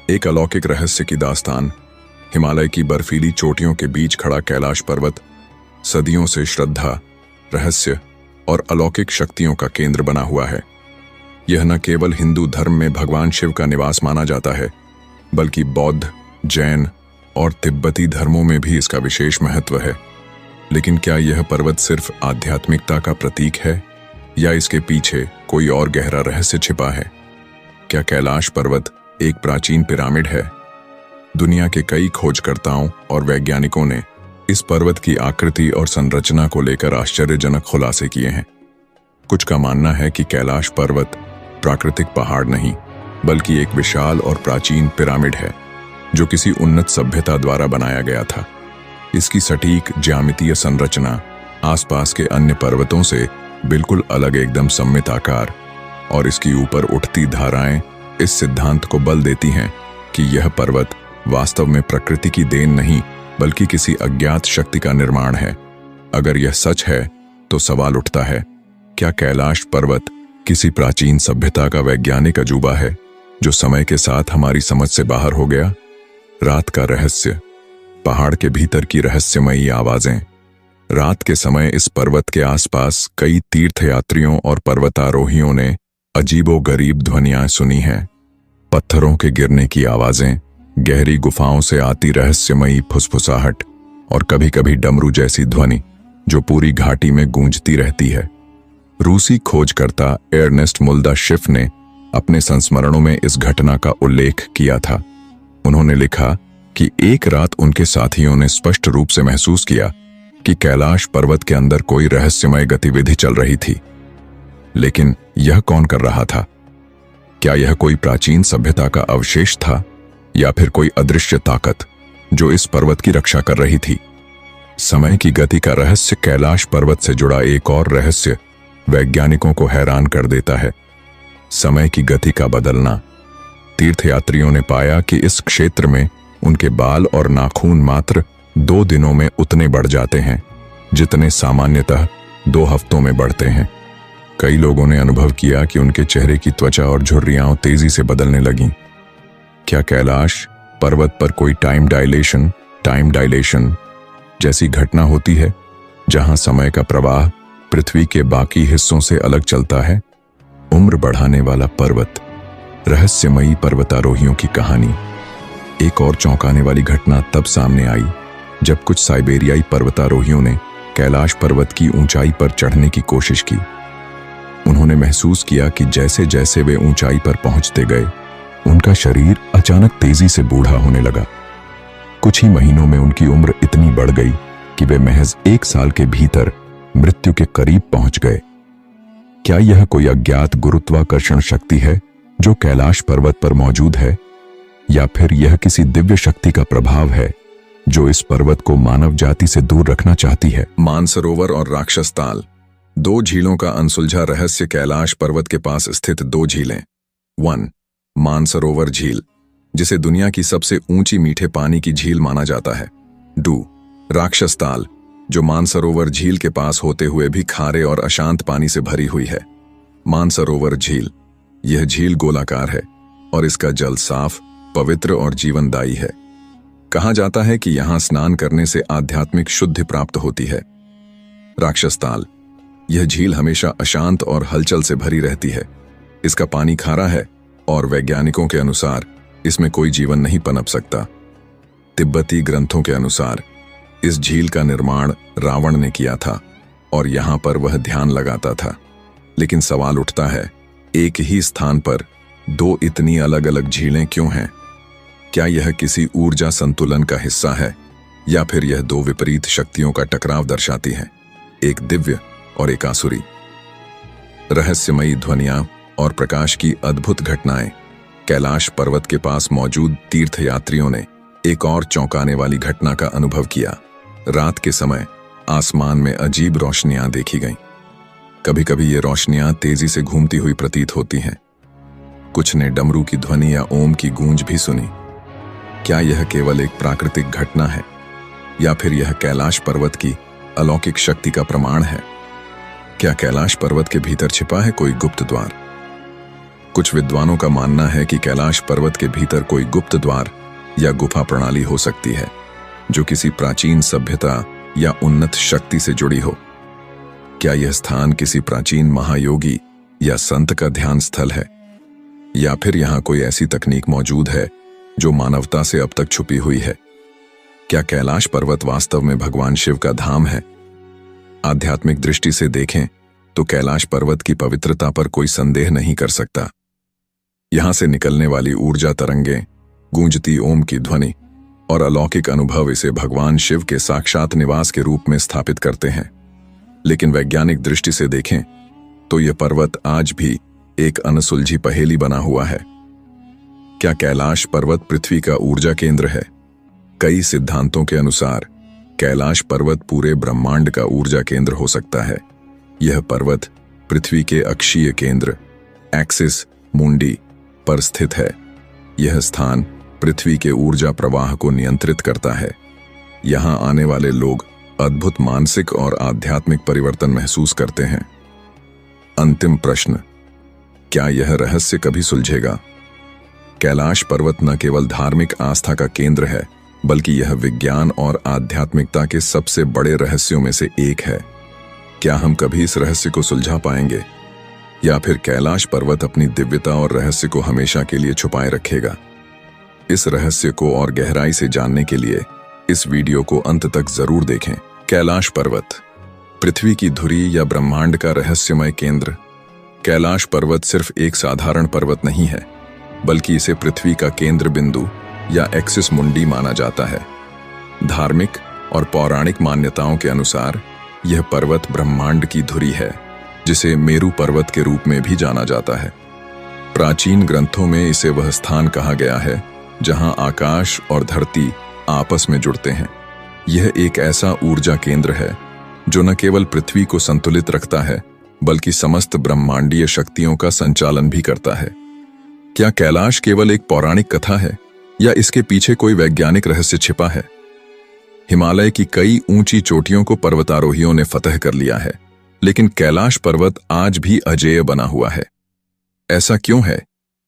एक अलौकिक रहस्य की दास्तान। हिमालय की बर्फीली चोटियों के बीच खड़ा कैलाश पर्वत सदियों से श्रद्धा, रहस्य और अलौकिक शक्तियों का केंद्र बना हुआ है। यह न केवल हिंदू धर्म में भगवान शिव का निवास माना जाता है बल्कि बौद्ध, जैन और तिब्बती धर्मों में भी इसका विशेष महत्व है। लेकिन क्या यह पर्वत सिर्फ आध्यात्मिकता का प्रतीक है या इसके पीछे कोई और गहरा रहस्य छिपा है? क्या कैलाश पर्वत एक प्राचीन पिरामिड है? दुनिया के कई खोजकर्ताओं और वैज्ञानिकों ने इस पर्वत की आकृति और संरचना को लेकर आश्चर्यजनक खुलासे किए हैं। कुछ का मानना है कि कैलाश पर्वत प्राकृतिक पहाड़ नहीं बल्कि एक विशाल और प्राचीन पिरामिड है जो किसी उन्नत सभ्यता द्वारा बनाया गया था। इसकी सटीक ज्यामितीय संरचना आसपास के अन्य पर्वतों से बिल्कुल अलग, एकदम सममित आकार और इसकी ऊपर उठती धाराएं इस सिद्धांत को बल देती हैं कि यह पर्वत वास्तव में प्रकृति की देन नहीं बल्कि किसी अज्ञात शक्ति का निर्माण है। अगर यह सच है तो सवाल उठता है, क्या कैलाश पर्वत किसी प्राचीन सभ्यता का वैज्ञानिक अजूबा है जो समय के साथ हमारी समझ से बाहर हो गया? रात का रहस्य, पहाड़ के भीतर की रहस्यमयी आवाजें। रात के समय इस पर्वत के आसपास कई तीर्थयात्रियों और पर्वतारोहियों ने अजीबोगरीब ध्वनियां सुनी हैं। पत्थरों के गिरने की आवाजें, गहरी गुफाओं से आती रहस्यमयी फुसफुसाहट और कभी-कभी डमरू जैसी ध्वनि जो पूरी घाटी में गूंजती रहती है। रूसी खोजकर्ता एर्नेस्ट मुल्दाशिफ ने अपने संस्मरणों में इस घटना का उल्लेख किया था। उन्होंने लिखा कि एक रात उनके साथियों ने स्पष्ट रूप से महसूस किया कि कैलाश पर्वत के अंदर कोई रहस्यमय गतिविधि चल रही थी। लेकिन यह कौन कर रहा था? क्या यह कोई प्राचीन सभ्यता का अवशेष था या फिर कोई अदृश्य ताकत जो इस पर्वत की रक्षा कर रही थी? समय की गति का रहस्य। कैलाश पर्वत से जुड़ा एक और रहस्य वैज्ञानिकों को हैरान कर देता है। समय की गति का बदलना। तीर्थयात्रियों ने पाया कि इस क्षेत्र में उनके बाल और नाखून मात्र 2 दिनों में उतने बढ़ जाते हैं जितने सामान्यतः 2 हफ्तों में बढ़ते हैं। कई लोगों ने अनुभव किया कि उनके चेहरे की त्वचा और झुर्रियां तेजी से बदलने लगीं। क्या कैलाश पर्वत पर कोई टाइम डायलेशन जैसी घटना होती है, जहां समय का प्रवाह पृथ्वी के बाकी हिस्सों से अलग चलता है? उम्र बढ़ाने वाला पर्वत, रहस्यमयी पर्वतारोहियों की कहानी। एक और चौंकाने वाली घटना तब सामने आई जब कुछ साइबेरियाई पर्वतारोहियों ने कैलाश पर्वत की ऊंचाई पर चढ़ने की कोशिश की। उन्होंने महसूस किया कि जैसे जैसे वे ऊंचाई पर पहुंचते गए, उनका शरीर अचानक तेजी से बूढ़ा होने लगा। कुछ ही महीनों में उनकी उम्र इतनी बढ़ गई कि वे महज 1 साल के भीतर मृत्यु के करीब पहुंच गए। क्या यह कोई अज्ञात गुरुत्वाकर्षण शक्ति है जो कैलाश पर्वत पर मौजूद है, या फिर यह किसी दिव्य शक्ति का प्रभाव है जो इस पर्वत को मानव जाति से दूर रखना चाहती है? मानसरोवर और राक्षस ताल, 2 झीलों का अनसुलझा रहस्य। कैलाश पर्वत के पास स्थित 2 झीलें। 1. मानसरोवर झील, जिसे दुनिया की सबसे ऊंची मीठे पानी की झील माना जाता है। 2. राक्षस ताल, जो मानसरोवर झील के पास होते हुए भी खारे और अशांत पानी से भरी हुई है। मानसरोवर झील, यह झील गोलाकार है और इसका जल साफ, पवित्र और जीवनदायी है। कहा जाता है कि यहां स्नान करने से आध्यात्मिक शुद्धि प्राप्त होती है। राक्षस ताल, यह झील हमेशा अशांत और हलचल से भरी रहती है। इसका पानी खारा है और वैज्ञानिकों के अनुसार इसमें कोई जीवन नहीं पनप सकता। तिब्बती ग्रंथों के अनुसार इस झील का निर्माण रावण ने किया था और यहां पर वह ध्यान लगाता था। लेकिन सवाल उठता है, एक ही स्थान पर 2 इतनी अलग अलग झीलें क्यों हैं? क्या यह किसी ऊर्जा संतुलन का हिस्सा है, या फिर यह 2 विपरीत शक्तियों का टकराव दर्शाती है, एक दिव्य और एक आसुरी? रहस्यमयी ध्वनियां और प्रकाश की अद्भुत घटनाएं। कैलाश पर्वत के पास मौजूद तीर्थयात्रियों ने एक और चौंकाने वाली घटना का अनुभव किया। रात के समय आसमान में अजीब रोशनियां देखी गईं। कभी कभी ये रोशनियां तेजी से घूमती हुई प्रतीत होती हैं। कुछ ने डमरू की ध्वनि या ओम की गूंज भी सुनी। क्या यह केवल एक प्राकृतिक घटना है, या फिर यह कैलाश पर्वत की अलौकिक शक्ति का प्रमाण है? क्या कैलाश पर्वत के भीतर छिपा है कोई गुप्त द्वार? कुछ विद्वानों का मानना है कि कैलाश पर्वत के भीतर कोई गुप्त द्वार या गुफा प्रणाली हो सकती है, जो किसी प्राचीन सभ्यता या उन्नत शक्ति से जुड़ी हो। क्या यह स्थान किसी प्राचीन महायोगी या संत का ध्यान स्थल है, या फिर यहां कोई ऐसी तकनीक मौजूद है जो मानवता से अब तक छुपी हुई है? क्या कैलाश पर्वत वास्तव में भगवान शिव का धाम है? आध्यात्मिक दृष्टि से देखें तो कैलाश पर्वत की पवित्रता पर कोई संदेह नहीं कर सकता। यहां से निकलने वाली ऊर्जा तरंगें, गूंजती ओम की ध्वनि और अलौकिक अनुभव इसे भगवान शिव के साक्षात निवास के रूप में स्थापित करते हैं। लेकिन वैज्ञानिक दृष्टि से देखें तो यह पर्वत आज भी एक अनसुलझी पहेली बना हुआ है। क्या कैलाश पर्वत पृथ्वी का ऊर्जा केंद्र है? कई सिद्धांतों के अनुसार कैलाश पर्वत पूरे ब्रह्मांड का ऊर्जा केंद्र हो सकता है। यह पर्वत पृथ्वी के अक्षीय केंद्र एक्सिस मुंडी पर स्थित है। यह स्थान पृथ्वी के ऊर्जा प्रवाह को नियंत्रित करता है। यहां आने वाले लोग अद्भुत मानसिक और आध्यात्मिक परिवर्तन महसूस करते हैं। अंतिम प्रश्न, क्या यह रहस्य कभी सुलझेगा? कैलाश पर्वत न केवल धार्मिक आस्था का केंद्र है, बल्कि यह विज्ञान और आध्यात्मिकता के सबसे बड़े रहस्यों में से एक है। क्या हम कभी इस रहस्य को सुलझा पाएंगे, या फिर कैलाश पर्वत अपनी दिव्यता और रहस्य को हमेशा के लिए छुपाए रखेगा? इस रहस्य को और गहराई से जानने के लिए इस वीडियो को अंत तक जरूर देखें। कैलाश पर्वत, पृथ्वी की धुरी या ब्रह्मांड का रहस्यमय केंद्र। कैलाश पर्वत सिर्फ एक साधारण पर्वत नहीं है, बल्कि इसे पृथ्वी का केंद्र बिंदु या एक्सिस मुंडी माना जाता है। धार्मिक और पौराणिक मान्यताओं के अनुसार यह पर्वत ब्रह्मांड की धुरी है, जिसे मेरू पर्वत के रूप में भी जाना जाता है। प्राचीन ग्रंथों में इसे वह स्थान कहा गया है जहां आकाश और धरती आपस में जुड़ते हैं। यह एक ऐसा ऊर्जा केंद्र है जो न केवल पृथ्वी को संतुलित रखता है, बल्कि समस्त ब्रह्मांडीय शक्तियों का संचालन भी करता है। क्या कैलाश केवल एक पौराणिक कथा है या इसके पीछे कोई वैज्ञानिक रहस्य छिपा है? हिमालय की कई ऊंची चोटियों को पर्वतारोहियों ने फतह कर लिया है, लेकिन कैलाश पर्वत आज भी अजेय बना हुआ है। ऐसा क्यों है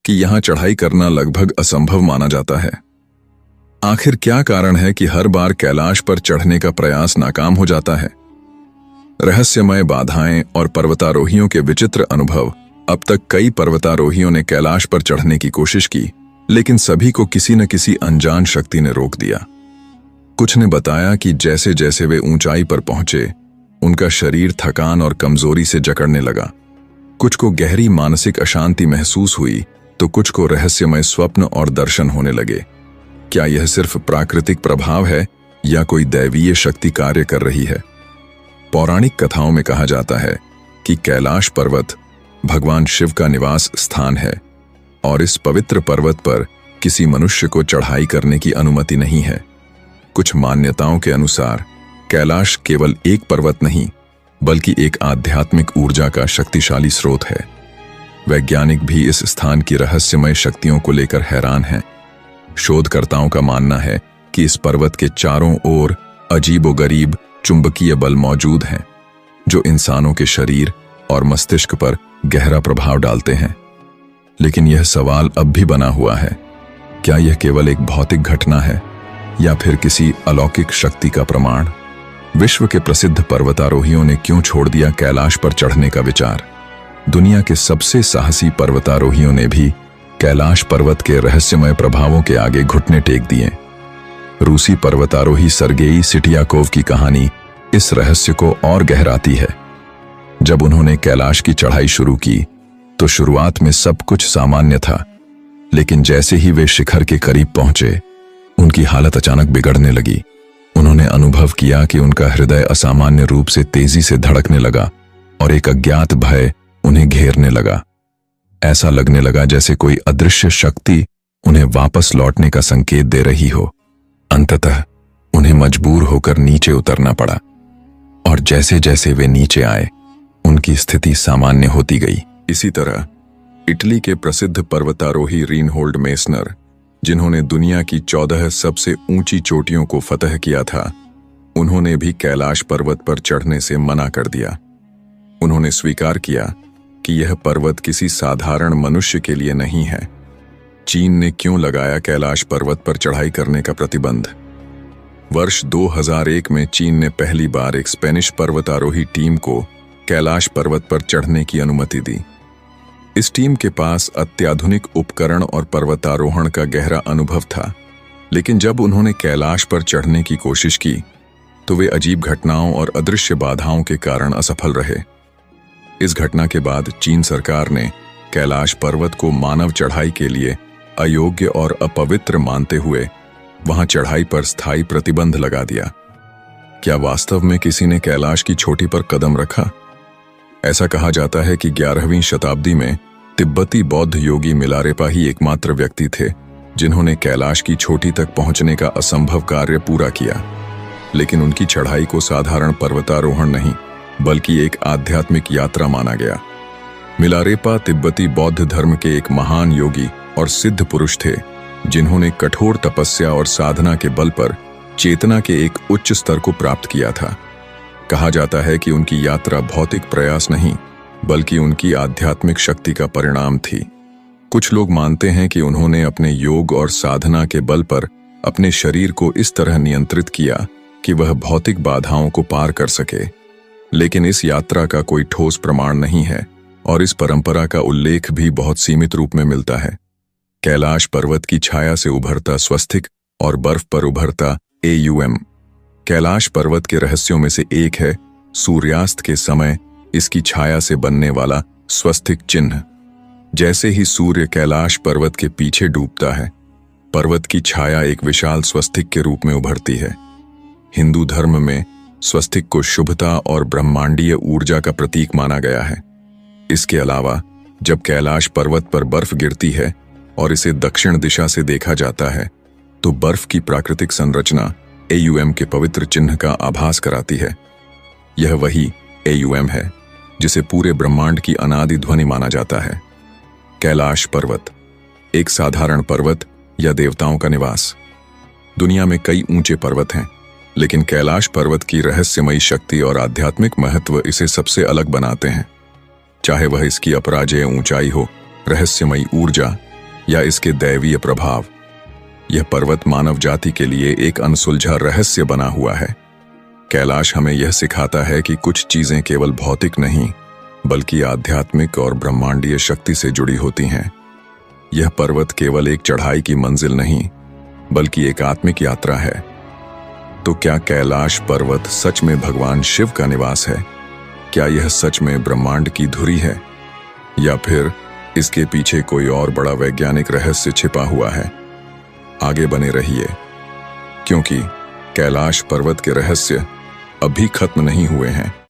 कि यहां चढ़ाई करना लगभग असंभव माना जाता है? आखिर क्या कारण है कि हर बार कैलाश पर चढ़ने का प्रयास नाकाम हो जाता है? रहस्यमय बाधाएं और पर्वतारोहियों के विचित्र अनुभव। अब तक कई पर्वतारोहियों ने कैलाश पर चढ़ने की कोशिश की, लेकिन सभी को किसी न किसी अनजान शक्ति ने रोक दिया। कुछ ने बताया कि जैसे जैसे वे ऊंचाई पर पहुंचे, उनका शरीर थकान और कमजोरी से जकड़ने लगा। कुछ को गहरी मानसिक अशांति महसूस हुई, तो कुछ को रहस्यमय स्वप्न और दर्शन होने लगे। क्या यह सिर्फ प्राकृतिक प्रभाव है या कोई दैवीय शक्ति कार्य कर रही है? पौराणिक कथाओं में कहा जाता है कि कैलाश पर्वत भगवान शिव का निवास स्थान है और इस पवित्र पर्वत पर किसी मनुष्य को चढ़ाई करने की अनुमति नहीं है। कुछ मान्यताओं के अनुसार कैलाश केवल एक पर्वत नहीं, बल्कि एक आध्यात्मिक ऊर्जा का शक्तिशाली स्रोत है। वैज्ञानिक भी इस स्थान की रहस्यमय शक्तियों को लेकर हैरान हैं। शोधकर्ताओं का मानना है कि इस पर्वत के चारों ओर अजीबोगरीब चुंबकीय बल मौजूद हैं, जो इंसानों के शरीर और मस्तिष्क पर गहरा प्रभाव डालते हैं। लेकिन यह सवाल अब भी बना हुआ है, क्या यह केवल एक भौतिक घटना है या फिर किसी अलौकिक शक्ति का प्रमाण? विश्व के प्रसिद्ध पर्वतारोहियों ने क्यों छोड़ दिया कैलाश पर चढ़ने का विचार? दुनिया के सबसे साहसी पर्वतारोहियों ने भी कैलाश पर्वत के रहस्यमय प्रभावों के आगे घुटने टेक दिए। रूसी पर्वतारोही सर्गेई सिटियाकोव की कहानी इस रहस्य को और गहराती है। जब उन्होंने कैलाश की चढ़ाई शुरू की, तो शुरुआत में सब कुछ सामान्य था, लेकिन जैसे ही वे शिखर के करीब पहुंचे, उनकी हालत अचानक बिगड़ने लगी। उन्होंने अनुभव किया कि उनका हृदय असामान्य रूप से तेजी से धड़कने लगा और एक अज्ञात भय उन्हें घेरने लगा। ऐसा लगने लगा जैसे कोई अदृश्य शक्ति उन्हें वापस लौटने का संकेत दे रही हो। अंततः उन्हें मजबूर होकर नीचे उतरना पड़ा, और जैसे जैसे वे नीचे आए, उनकी स्थिति सामान्य होती गई। इसी तरह इटली के प्रसिद्ध पर्वतारोही रीनहोल्ड मेसनर, जिन्होंने दुनिया की 14 सबसे ऊंची चोटियों को फतह किया था, उन्होंने भी कैलाश पर्वत पर चढ़ने से मना कर दिया। उन्होंने स्वीकार किया कि यह पर्वत किसी साधारण मनुष्य के लिए नहीं है। चीन ने क्यों लगाया कैलाश पर्वत पर चढ़ाई करने का प्रतिबंध? वर्ष 2001 में चीन ने पहली बार एक स्पेनिश पर्वतारोही टीम को कैलाश पर्वत पर चढ़ने की अनुमति दी। इस टीम के पास अत्याधुनिक उपकरण और पर्वतारोहण का गहरा अनुभव था, लेकिन जब उन्होंने कैलाश पर चढ़ने की कोशिश की, तो वे अजीब घटनाओं और अदृश्य बाधाओं के कारण असफल रहे। इस घटना के बाद चीन सरकार ने कैलाश पर्वत को मानव चढ़ाई के लिए अयोग्य और अपवित्र मानते हुए वहां चढ़ाई पर स्थायी प्रतिबंध लगा दिया। क्या वास्तव में किसी ने कैलाश की चोटी पर कदम रखा? ऐसा कहा जाता है कि 11वीं शताब्दी में तिब्बती बौद्ध योगी मिलारेपा ही एकमात्र व्यक्ति थे जिन्होंने कैलाश की चोटी तक पहुंचने का असंभव कार्य पूरा किया। लेकिन उनकी चढ़ाई को साधारण पर्वतारोहण नहीं, बल्कि एक आध्यात्मिक यात्रा माना गया। मिलारेपा तिब्बती बौद्ध धर्म के एक महान योगी और सिद्ध पुरुष थे, जिन्होंने कठोर तपस्या और साधना के बल पर चेतना के एक उच्च स्तर को प्राप्त किया था। कहा जाता है कि उनकी यात्रा भौतिक प्रयास नहीं, बल्कि उनकी आध्यात्मिक शक्ति का परिणाम थी। कुछ लोग मानते हैं कि उन्होंने अपने योग और साधना के बल पर अपने शरीर को इस तरह नियंत्रित किया कि वह भौतिक बाधाओं को पार कर सके। लेकिन इस यात्रा का कोई ठोस प्रमाण नहीं है और इस परंपरा का उल्लेख भी बहुत सीमित रूप में मिलता है। कैलाश पर्वत की छाया से उभरता स्वस्तिक और बर्फ पर उभरता AUM कैलाश पर्वत के रहस्यों में से एक है। सूर्यास्त के समय इसकी छाया से बनने वाला स्वस्तिक चिन्ह। जैसे ही सूर्य कैलाश पर्वत के पीछे डूबता है, पर्वत की छाया एक विशाल स्वस्तिक के रूप में उभरती है। हिंदू धर्म में स्वस्तिक को शुभता और ब्रह्मांडीय ऊर्जा का प्रतीक माना गया है। इसके अलावा जब कैलाश पर्वत पर बर्फ गिरती है और इसे दक्षिण दिशा से देखा जाता है, तो बर्फ की प्राकृतिक संरचना AUM के पवित्र चिन्ह का आभास कराती है। यह वही AUM है जिसे पूरे ब्रह्मांड की अनादि ध्वनि माना जाता है। कैलाश पर्वत, एक साधारण पर्वत या देवताओं का निवास। दुनिया में कई ऊंचे पर्वत हैं, लेकिन कैलाश पर्वत की रहस्यमयी शक्ति और आध्यात्मिक महत्व इसे सबसे अलग बनाते हैं। चाहे वह इसकी अपराजेय ऊंचाई हो, रहस्यमयी ऊर्जा या इसके दैवीय प्रभाव, यह पर्वत मानव जाति के लिए एक अनसुलझा रहस्य बना हुआ है। कैलाश हमें यह सिखाता है कि कुछ चीजें केवल भौतिक नहीं, बल्कि आध्यात्मिक और ब्रह्मांडीय शक्ति से जुड़ी होती हैं। यह पर्वत केवल एक चढ़ाई की मंजिल नहीं, बल्कि एक आत्मिक यात्रा है। तो क्या कैलाश पर्वत सच में भगवान शिव का निवास है? क्या यह सच में ब्रह्मांड की धुरी है, या फिर इसके पीछे कोई और बड़ा वैज्ञानिक रहस्य छिपा हुआ है? आगे बने रहिए, क्योंकि कैलाश पर्वत के रहस्य अभी खत्म नहीं हुए हैं।